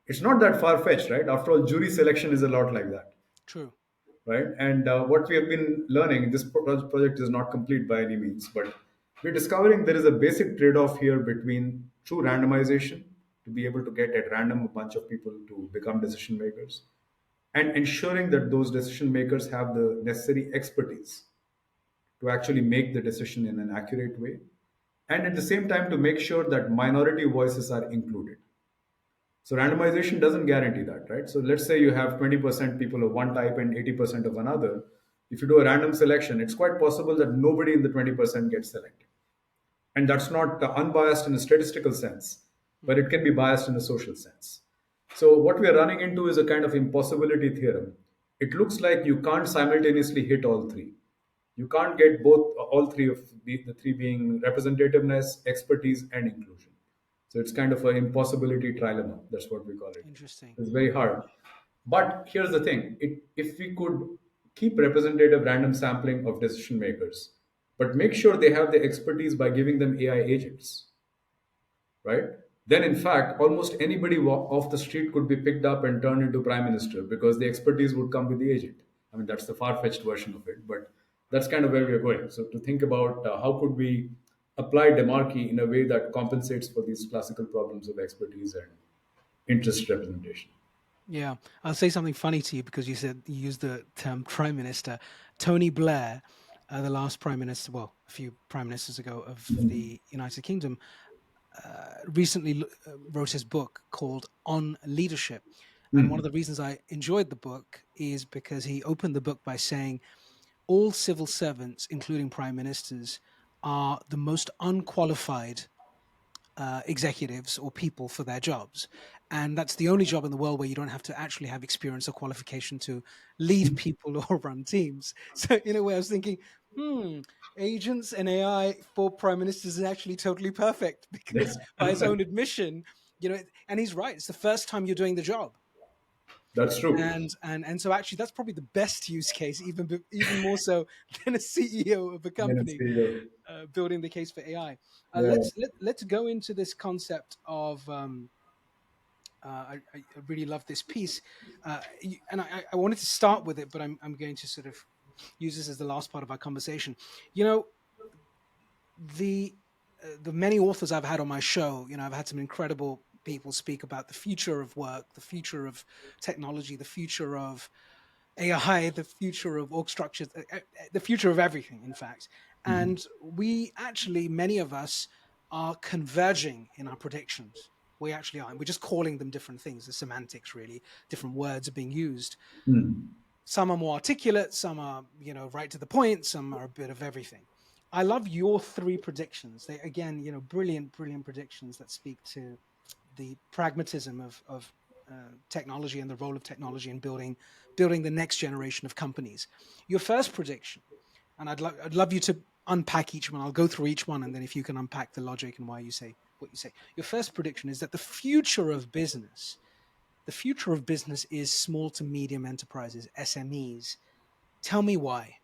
It's not that far fetched, right? After all, jury selection is a lot like that, True. right? And what we have been learning, this project is not complete by any means, but we're discovering there is a basic trade off here between true randomization, to be able to get at random a bunch of people to become decision makers, and ensuring that those decision makers have the necessary expertise to actually make the decision in an accurate way, and at the same time to make sure that minority voices are included. So randomization doesn't guarantee that, right? So let's say you have 20% people of one type and 80% of another. If you do a random selection, it's quite possible that nobody in the 20% gets selected. And that's not unbiased in a statistical sense, but Hmm. it can be biased in a social sense. So what we are running into is a kind of impossibility theorem. It looks like you can't simultaneously hit all three. You can't get both, all three of the three being representativeness, expertise, and inclusion. So it's kind of an impossibility trilemma. That's what we call it. Interesting. It's very hard. But here's the thing: if we could keep representative random sampling of decision makers, but make sure they have the expertise by giving them AI agents, right? Then, in fact, almost anybody off the street could be picked up and turned into prime minister because the expertise would come with the agent. I mean, that's the far-fetched version of it, but that's kind of where we are going. So, to think about how could we apply demarchy in a way that compensates for these classical problems of expertise and interest representation. Yeah, I'll say something funny to you because you said you used the term prime minister. Tony Blair, the last prime minister, well, a few prime ministers ago of the United Kingdom, recently wrote his book called On Leadership. And one of the reasons I enjoyed the book is because he opened the book by saying all civil servants, including prime ministers, are the most unqualified executives or people for their jobs. And that's the only job in the world where you don't have to actually have experience or qualification to lead people or run teams. So, in a way, I was thinking, hmm, agents and AI for prime ministers is actually totally perfect because, by his own admission, and he's right, it's the first time you're doing the job. That's true. And so actually that's probably the best use case, even more so than a CEO of a Then it's company the building the case for AI. yeah. Let's go into this concept of. I really love this piece, and I wanted to start with it, but I'm going to sort of use this as the last part of our conversation. You know, the many authors I've had on my show, I've had some incredible people speak about the future of work, the future of technology, the future of AI, the future of org structures, the future of everything, in fact. And we actually, many of us, are converging in our predictions. We actually are. And we're just calling them different things. The semantics, really, different words are being used. Some are more articulate, some are, right to the point, some are a bit of everything. I love your three predictions. They, again, brilliant, brilliant predictions that speak to the pragmatism of technology and the role of technology in building the next generation of companies. Your first prediction, and I'd love you to unpack each one. I'll go through each one, and then if you can unpack the logic and why you say what you say. Your first prediction is that the future of business is small to medium enterprises, SMEs. Tell me why.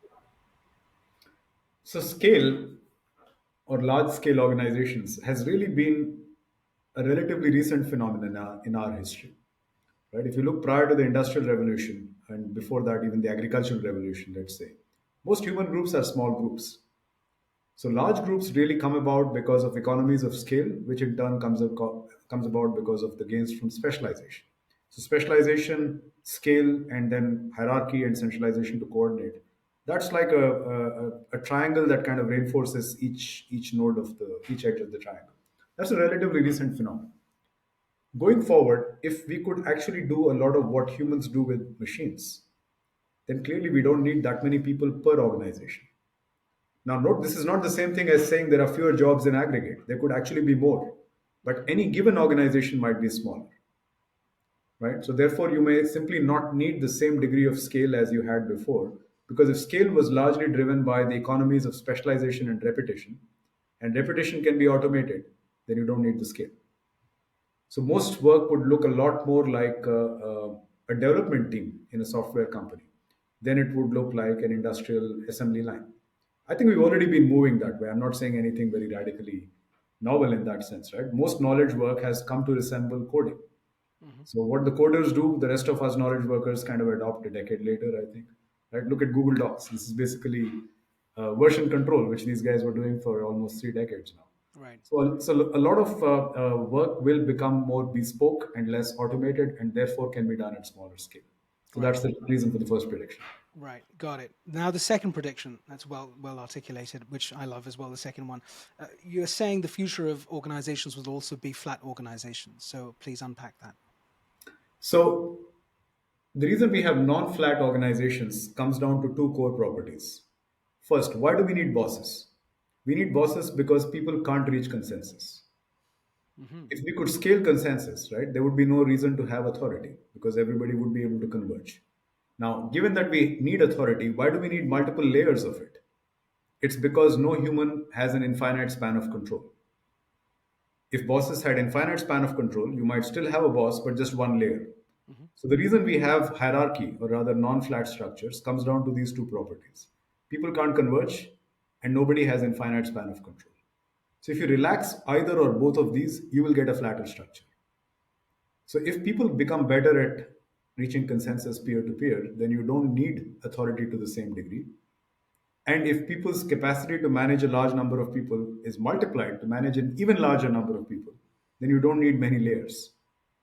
So scale or large scale organizations has really been a relatively recent phenomenon in our history, right? If you look prior to the industrial revolution and before that even the agricultural revolution, let's say, most human groups are small groups. So large groups really come about because of economies of scale, which in turn comes about because of the gains from specialization. So specialization, scale, and then hierarchy and centralization to coordinate. That's like a triangle that kind of reinforces each node of the each edge of the triangle. That's a relatively recent phenomenon. Going forward, if we could actually do a lot of what humans do with machines, then clearly we don't need that many people per organization. Now, note this is not the same thing as saying there are fewer jobs in aggregate. There could actually be more, but any given organization might be smaller, right? So, therefore, you may simply not need the same degree of scale as you had before, because if scale was largely driven by the economies of specialization and repetition can be automated, then you don't need the scale. So most work would look a lot more like a development team in a software company than it would look like an industrial assembly line. I think we've already been moving that way. I'm not saying anything very radically novel in that sense, right? Most knowledge work has come to resemble coding. Hmm. So what the coders do, the rest of us knowledge workers kind of adopt a decade later, I think. Right? Look at Google Docs. This is basically version control, which these guys were doing for almost 3 decades now. Right, So a lot of work will become more bespoke and less automated, and therefore can be done at smaller scale. So right. that's the reason for the first prediction. Right, got it. Now the second prediction that's well articulated, which I love as well. The second one, you're saying the future of organizations will also be flat organizations. So please unpack that. So the reason we have non-flat organizations comes down to two core properties. First, why do we need bosses? We need bosses because people can't reach consensus. Hmm. If we could scale consensus, right, there would be no reason to have authority because everybody would be able to converge. Now, given that we need authority, why do we need multiple layers of it? It's because no human has an infinite span of control. If bosses had infinite span of control, you might still have a boss, but just one layer. Hmm. So the reason we have hierarchy, or rather non-flat structures, comes down to these two properties. People can't converge, and nobody has infinite span of control. So if you relax either or both of these, you will get a flatter structure. So if people become better at reaching consensus peer to peer, then you don't need authority to the same degree. And if people's capacity to manage a large number of people is multiplied to manage an even larger number of people, then you don't need many layers.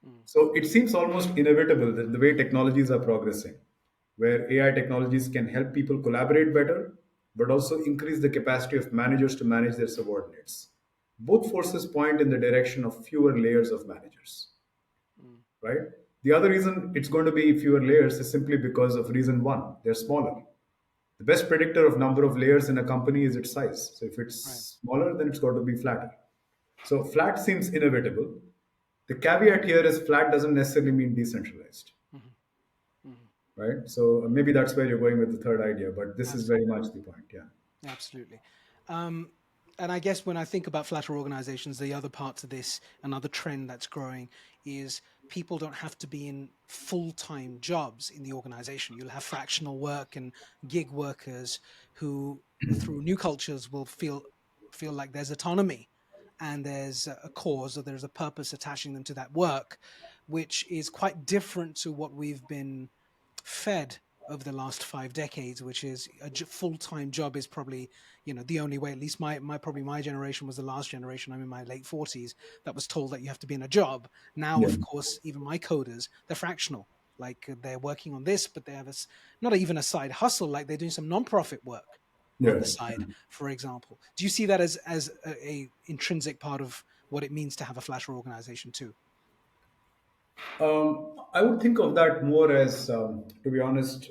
Mm. So it seems almost inevitable that the way technologies are progressing, where AI technologies can help people collaborate better, but also increase the capacity of managers to manage their subordinates. Both forces point in the direction of fewer layers of managers, Mm. right? The other reason it's going to be fewer layers is simply because of reason one, they're smaller. The best predictor of number of layers in a company is its size. So if Right. it's smaller, then it's got to be flatter. So flat seems inevitable. The caveat here is flat doesn't necessarily mean decentralized, Hmm. Hmm. right? So maybe that's where you're going with the third idea, but this is very Absolutely. much the point. Yeah. Absolutely. Um, and I guess when I think about flatter organizations, the other part to this, another trend that's growing is people don't have to be in full time jobs in the organization. You'll have fractional work and gig workers who, through new cultures, will feel like there's autonomy and there's a cause or there's a purpose attaching them to that work, which is quite different to what we've been fed over the last 5 decades, which is a full-time job is probably, the only way. At least my probably my generation was the last generation. I'm in my late 40s that was told that you have to be in a job. Now, Yeah. of course, even my coders, they're fractional. Like they're working on this, but they have not even a side hustle. Like they're doing some non-profit work on the Yeah. side, for example. Do you see that as a intrinsic part of what it means to have a flasher organization too? I would think of that more as, to be honest,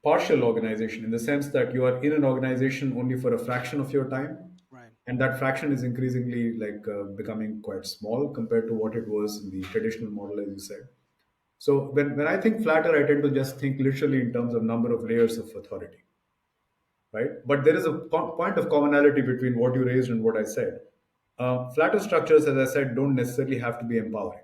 partial organization in the sense that you are in an organization only for a fraction of your time, Right. and that fraction is increasingly becoming quite small compared to what it was in the traditional model, as you said. So when I think flatter, I tend to just think literally in terms of number of layers of authority, right? But there is a point of commonality between what you raised and what I said. Flatter structures, as I said, don't necessarily have to be empowering.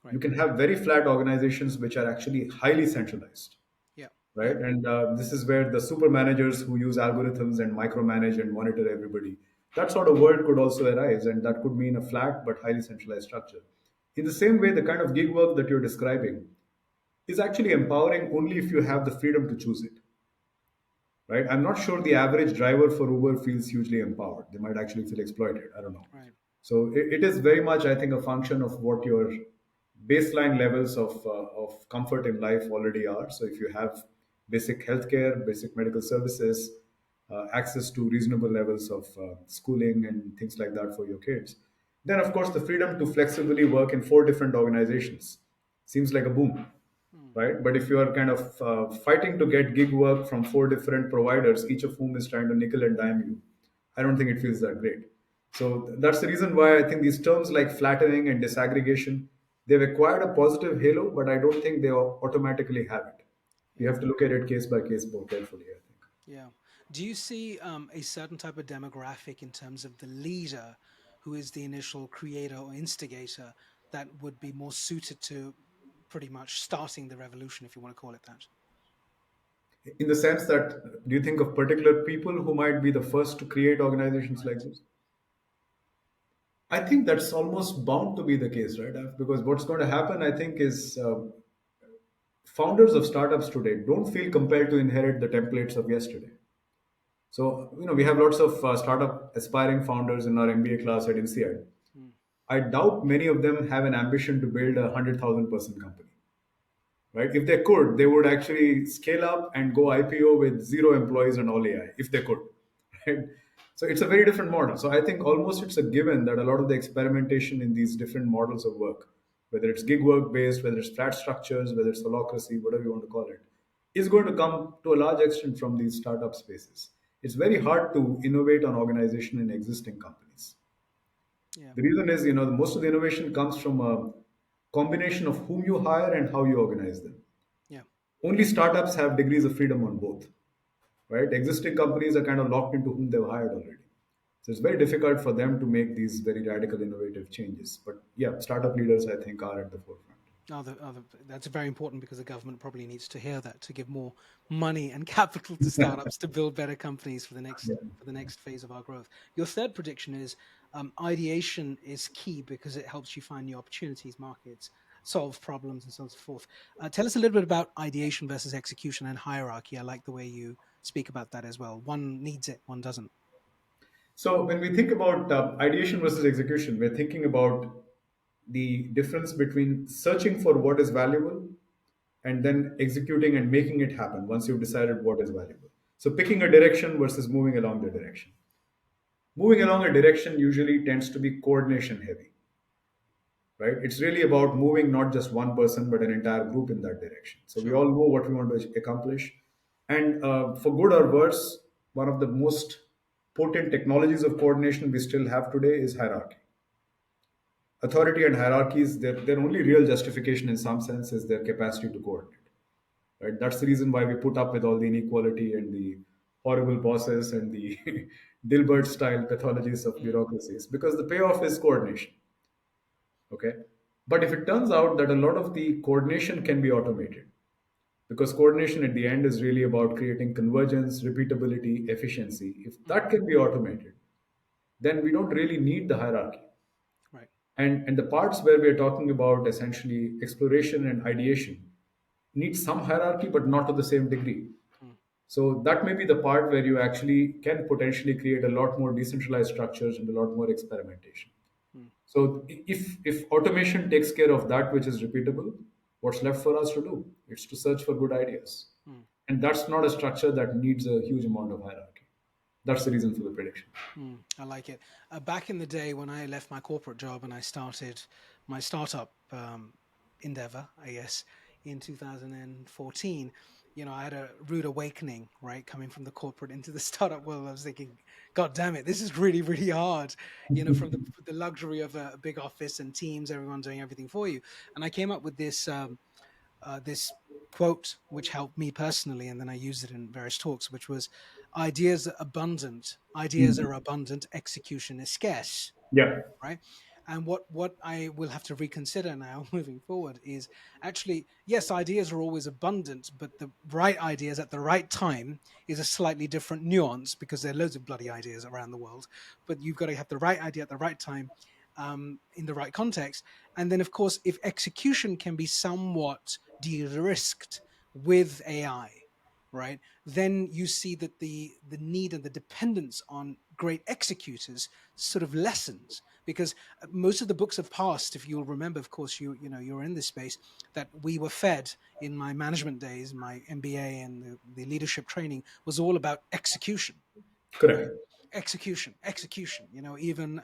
You Right. can have very flat organizations which are actually highly centralized, Yeah. right? Yeah. And this is where the super managers who use algorithms and micromanage and monitor everybody, that sort of world could also arise, and that could mean a flat but highly centralized structure. In the same way, the kind of gig work that you're describing is actually empowering only if you have the freedom to choose it, right? I'm not sure the average driver for Uber feels hugely empowered. They might actually feel exploited. I don't know. Right. So it is very much, I think, a function of what your baseline levels of comfort in life already are. So if you have basic healthcare, basic medical services, access to reasonable levels of schooling and things like that for your kids, then of course the freedom to flexibly work in four different organizations seems like a boom, Hmm. right? But if you are kind of fighting to get gig work from four different providers, each of whom is trying to nickel and dime you, I don't think it feels that great. So that's the reason why I think these terms like flattening and disaggregation, they've acquired a positive halo, but I don't think they automatically have it. You Yeah. have to look at it case by case more carefully, I think. Yeah. Do you see a certain type of demographic in terms of the leader who is the initial creator or instigator that would be more suited to pretty much starting the revolution, if you want to call it that? In the sense that, do you think of particular people who might be the first to create organizations like Right. this? I think that's almost bound to be the case, right? Because what's going to happen, I think, is founders of startups today don't feel compelled to inherit the templates of yesterday. So, we have lots of startup aspiring founders in our MBA class at INSEAD. Mm. I doubt many of them have an ambition to build a 100,000-person company, right? If they could, they would actually scale up and go IPO with zero employees and all AI, if they could, right? So it's a very different model. So I think almost it's a given that a lot of the experimentation in these different models of work, whether it's gig work based, whether it's flat structures, whether it's holacracy, whatever you want to call it, is going to come to a large extent from these startup spaces. It's very hard to innovate on organization in existing companies. Yeah. The reason is, most of the innovation comes from a combination of whom you hire and how you organize them. Yeah. Only startups have degrees of freedom on both, right? Existing companies are kind of locked into whom they've hired already. So it's very difficult for them to make these very radical innovative changes. But yeah, startup leaders, I think, are at the forefront. That's very important because the government probably needs to hear that to give more money and capital to startups to build better companies Yeah. for the next phase of our growth. Your third prediction is ideation is key because it helps you find new opportunities, markets, solve problems, and so on and so forth. Tell us a little bit about ideation versus execution and hierarchy. I like the way you speak about that as well. One needs it, one doesn't. So when we think about ideation versus execution, we're thinking about the difference between searching for what is valuable and then executing and making it happen once you've decided what is valuable. So picking a direction versus moving along the direction. Moving along a direction usually tends to be coordination heavy, right? It's really about moving not just one person but an entire group in that direction. So we Sure. all know what we want to accomplish, and for good or worse, one of the most potent technologies of coordination we still have today is hierarchy. Authority and hierarchies, their only real justification in some sense is their capacity to coordinate. Right? That's the reason why we put up with all the inequality and the horrible bosses and the Dilbert style pathologies of Mm, bureaucracies, because the payoff is coordination. Okay. But if it turns out that a lot of the coordination can be automated, because coordination at the end is really about creating convergence, repeatability, efficiency, if mm, that can be automated, then we don't really need the hierarchy. right. And the parts where we're talking about essentially exploration and ideation need some hierarchy, but not to the same degree. Mm, So that may be the part where you actually can potentially create a lot more decentralized structures and a lot more experimentation. mm, So if automation takes care of that which is repeatable, what's left for us to do? It's to search for good ideas. mm. And that's not a structure that needs a huge amount of hierarchy. That's the reason for the prediction. I like it. Back in the day when I left my corporate job and I started my startup endeavor, I guess, in 2014, I had a rude awakening, right? Coming from the corporate into the startup world. I was thinking, God damn it, this is really, really hard, from the luxury of a big office and teams, everyone doing everything for you. And I came up with this quote, which helped me personally, and then I used it in various talks, which was, ideas Mm. are abundant, execution is scarce, Yeah, right? And what I will have to reconsider now moving forward is actually, yes, ideas are always abundant, but the right ideas at the right time is a slightly different nuance, because there are loads of bloody ideas around the world, but you've got to have the right idea at the right time, in the right context. And then, of course, if execution can be somewhat de-risked with AI, right, then you see that the need and the dependence on great executors sort of lessens, because most of the books have passed, if you'll remember, of course, you're in this space, that we were fed in my management days, my MBA, and the leadership training was all about execution, right? correct. Execution. Even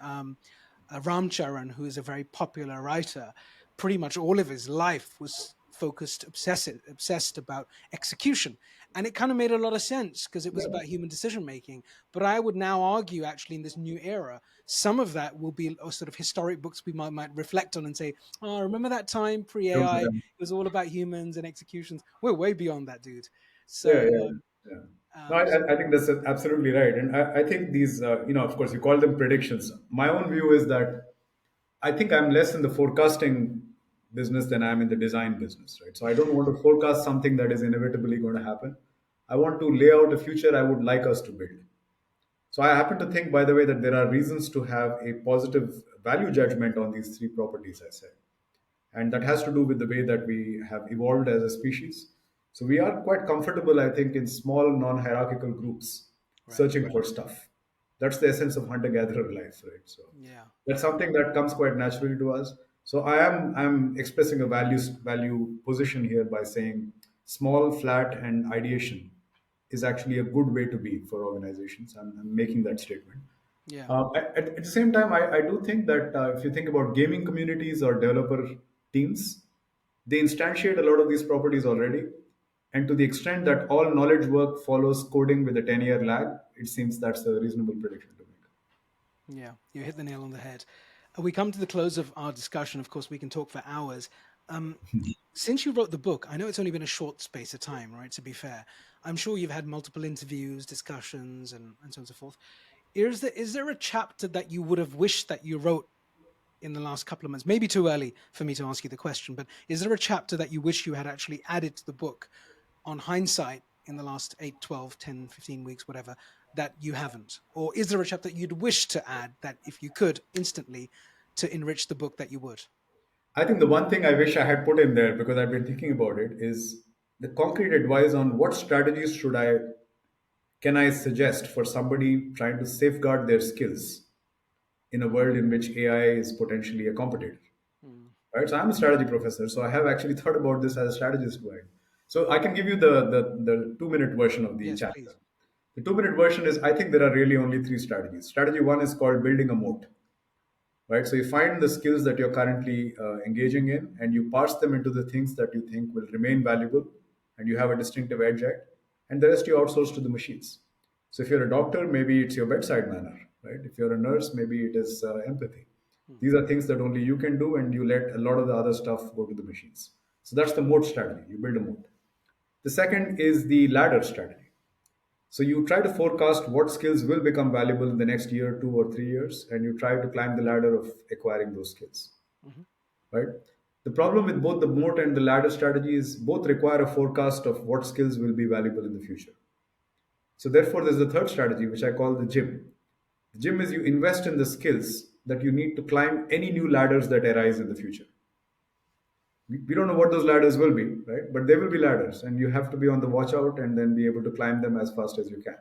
Ramcharan, who is a very popular writer, pretty much all of his life was obsessed about execution. And it kind of made a lot of sense because it was Yeah. about human decision making. But I would now argue, actually, in this new era, some of that will be sort of historic books we might reflect on and say, oh, remember that time pre Don't AI? It worry. was all about humans and executions. We're way beyond that, dude. Yeah, So, yeah, yeah. No, I think that's absolutely right. And I think these, of course, you call them predictions. My own view is that I think I'm less in the forecasting business than I'm in the design business, right? So I don't want to forecast something that is inevitably going to happen. I want to lay out a future I would like us to build. So I happen to think, by the way, that there are reasons to have a positive value judgment on these three properties I said, and that has to do with the way that we have evolved as a species. So we are quite comfortable, I think, in small non-hierarchical groups right. searching for stuff. That's the essence of hunter-gatherer life, right? So Yeah. that's something that comes quite naturally to us. So I'm expressing a value position here by saying small, flat, and ideation is actually a good way to be for organizations. I'm making that statement. Yeah. At the same time, I do think that if you think about gaming communities or developer teams, they instantiate a lot of these properties already. And to the extent that all knowledge work follows coding with a 10-year lag, it seems that's a reasonable prediction to make. Yeah, you hit the nail on the head. We come to the close of our discussion. Of course, we can talk for hours. Um, since you wrote the book, I know it's only been a short space of time, right? To be fair, I'm sure you've had multiple interviews, discussions, and so on and so forth. Is there a chapter that you would have wished that you wrote in the last couple of months? Maybe too early for me to ask you the question, but is there a chapter that you wish you had actually added to the book on hindsight in the last 8, 12, 10, 15 weeks, whatever, that you haven't? Or is there a chapter that you'd wish to add that if you could instantly to enrich the book that you would? I think the one thing I wish I had put in there, because I've been thinking about it, is the concrete advice on what strategies should I can I suggest for somebody trying to safeguard their skills in a world in which AI is potentially a competitor. Mm. Right? So I'm a strategy professor, so I have actually thought about this as a strategist guide. So I can give you the 2 minute version of the Yes, chapter. please. The 2 minute version is, I think there are really only three strategies. Strategy one is called building a moat. Right? So you find the skills that you're currently engaging in, and you parse them into the things that you think will remain valuable, and you have a distinctive edge at, and the rest you outsource to the machines. So if you're a doctor, maybe it's your bedside manner, right? If you're a nurse, maybe it is empathy. Mm. These are things that only you can do, and you let a lot of the other stuff go to the machines. So that's the moat strategy. You build a moat. The second is the ladder strategy. So you try to forecast what skills will become valuable in the next year, 2 or 3 years, and you try to climb the ladder of acquiring those skills. Hmm. Right? The problem with both the moat and the ladder strategy is both require a forecast of what skills will be valuable in the future. So therefore, there's the third strategy, which I call the gym. The gym is you invest in the skills that you need to climb any new ladders that arise in the future. We don't know what those ladders will be, right? But they will be ladders, and you have to be on the watch out and then be able to climb them as fast as you can.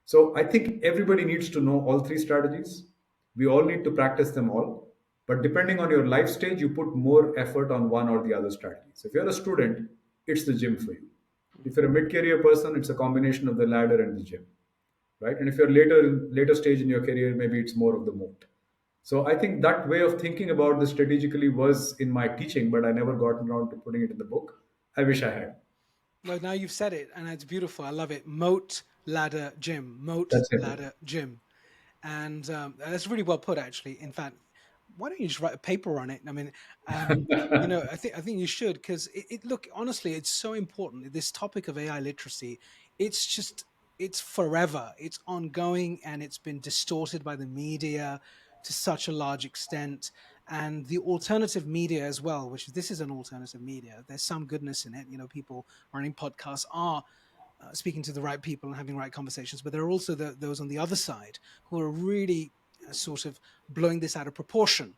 So I think everybody needs to know all three strategies. We all need to practice them all. But depending on your life stage, you put more effort on one or the other strategy. So if you're a student, it's the gym for you. If you're a mid-career person, it's a combination of the ladder and the gym, right? And if you're later stage in your career, maybe it's more of the moat. So I think that way of thinking about this strategically was in my teaching, but I never got around to putting it in the book. I wish I had. No, now you've said it, and it's beautiful. I love it. Moat, ladder, gym. Moat, That's it. ladder, gym. And that's really well put, actually. In fact, why don't you just write a paper on it? I mean, I think you should, because look, honestly, it's so important. This topic of AI literacy, it's just it's forever, it's ongoing, and it's been distorted by the media to such a large extent, and the alternative media as well. Which this is an alternative media. There's some goodness in it. People running podcasts are speaking to the right people and having right conversations, but there are also those on the other side who are really sort of blowing this out of proportion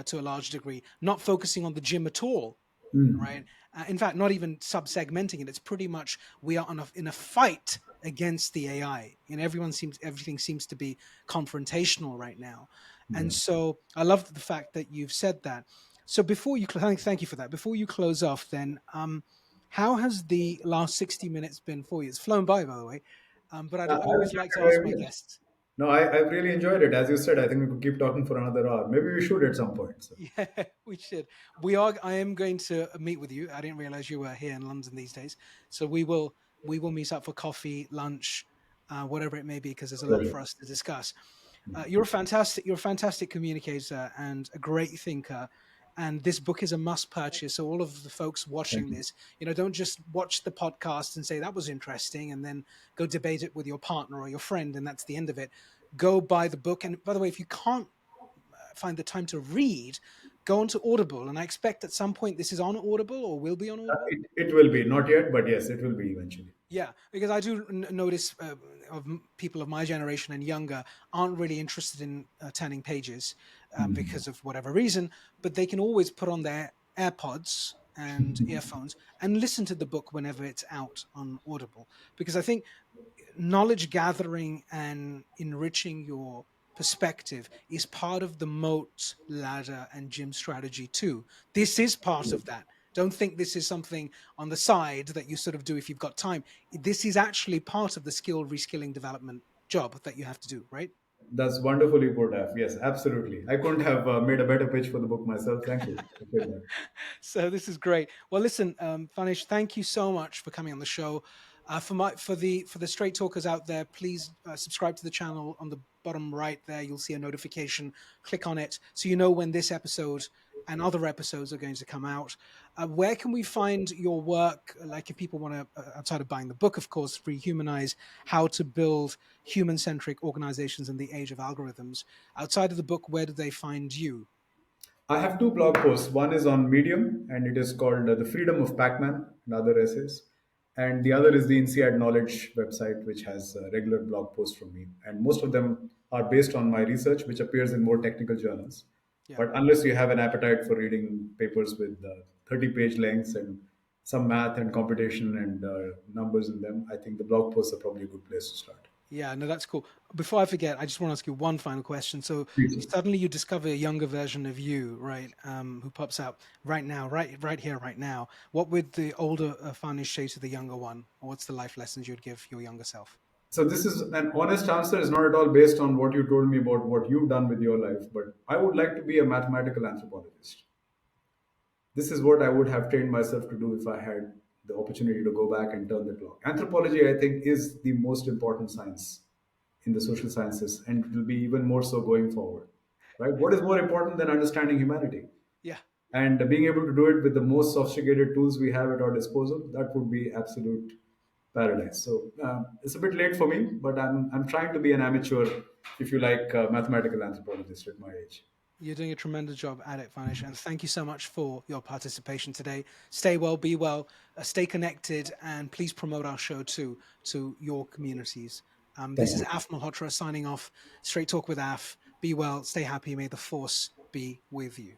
to a large degree, not focusing on the gym at all, right? In fact, not even sub-segmenting it. It's pretty much we are in a fight against the AI, and everything seems to be confrontational right now. And Yeah. so I love the fact that you've said that. So before you thank you for that. Before you close off, then, how has the last 60 minutes been for you? It's flown by the way. But I I've always enjoyed like to it ask very my much. guests. No, I've really enjoyed it. As you said, I think we could keep talking for another hour. Maybe we should at some point. So. Yeah, we should. We are. I am going to meet with you. I didn't realize you were here in London these days, so we will meet up for coffee, lunch, whatever it may be, because there's a lot Pleasure. for us to discuss. You're a fantastic communicator and a great thinker. And this book is a must purchase. So all of the folks Thank watching you. this, don't just watch the podcast and say that was interesting, and then go debate it with your partner or your friend, and that's the end of it. Go buy the book. And by the way, if you can't find the time to read, go onto Audible. And I expect at some point this is on Audible or will be on Audible. It will be, not yet, but yes, it will be eventually. Yeah, because I do notice people of my generation and younger aren't really interested in turning pages because of whatever reason, but they can always put on their AirPods and earphones and listen to the book whenever it's out on Audible. Because I think knowledge gathering and enriching your perspective is part of the moat, ladder, and gym strategy too. This is part of that. Don't think this is something on the side that you sort of do if you've got time. This is actually part of the skill reskilling development job that you have to do, right? That's wonderfully put, Af. Yes, absolutely. I couldn't have made a better pitch for the book myself. Thank you. Appreciate that. So this is great. Well, listen, Phanish, thank you so much for coming on the show. For the straight talkers out there, please subscribe to the channel on the bottom right there. You'll see a notification. Click on it so you know when this episode and other episodes are going to come out. Where can we find your work? Like if people want to, outside of buying the book, of course, Rehumanize, How to Build Human-Centric Organizations in the Age of Algorithms. Outside of the book, where do they find you? I have two blog posts. One is on Medium, and it is called "The Freedom of Pac-Man" and other essays, and the other is the INSEAD Knowledge website, which has regular blog posts from me. And most of them are based on my research, which appears in more technical journals. Yeah. But unless you have an appetite for reading papers with 30-page lengths and some math and computation and numbers in them, I think the blog posts are probably a good place to start. Yeah, no, that's cool. Before I forget, I just want to ask you one final question. So Please. suddenly you discover a younger version of you, right? Who pops out right now, right here, right now. What would the older Phanish say to the younger one? Or what's the life lessons you'd give your younger self? So this is an honest answer. Is not at all based on what you told me about what you've done with your life, but I would like to be a mathematical anthropologist. This is what I would have trained myself to do if I had the opportunity to go back and turn the clock. Anthropology, I think, is the most important science in the social sciences, and it will be even more so going forward. Right? What is more important than understanding humanity? Yeah, And being able to do it with the most sophisticated tools we have at our disposal, that would be absolute paradise. So it's a bit late for me, but I'm trying to be an amateur, if you like, mathematical anthropologist at my age. you're doing a tremendous job at it, Vanish. And thank you so much for your participation today. Stay well, be well, stay connected, and please promote our show too to your communities. This Thank is you. Af Malhotra signing off. Straight Talk with Af. Be well, stay happy. May the force be with you.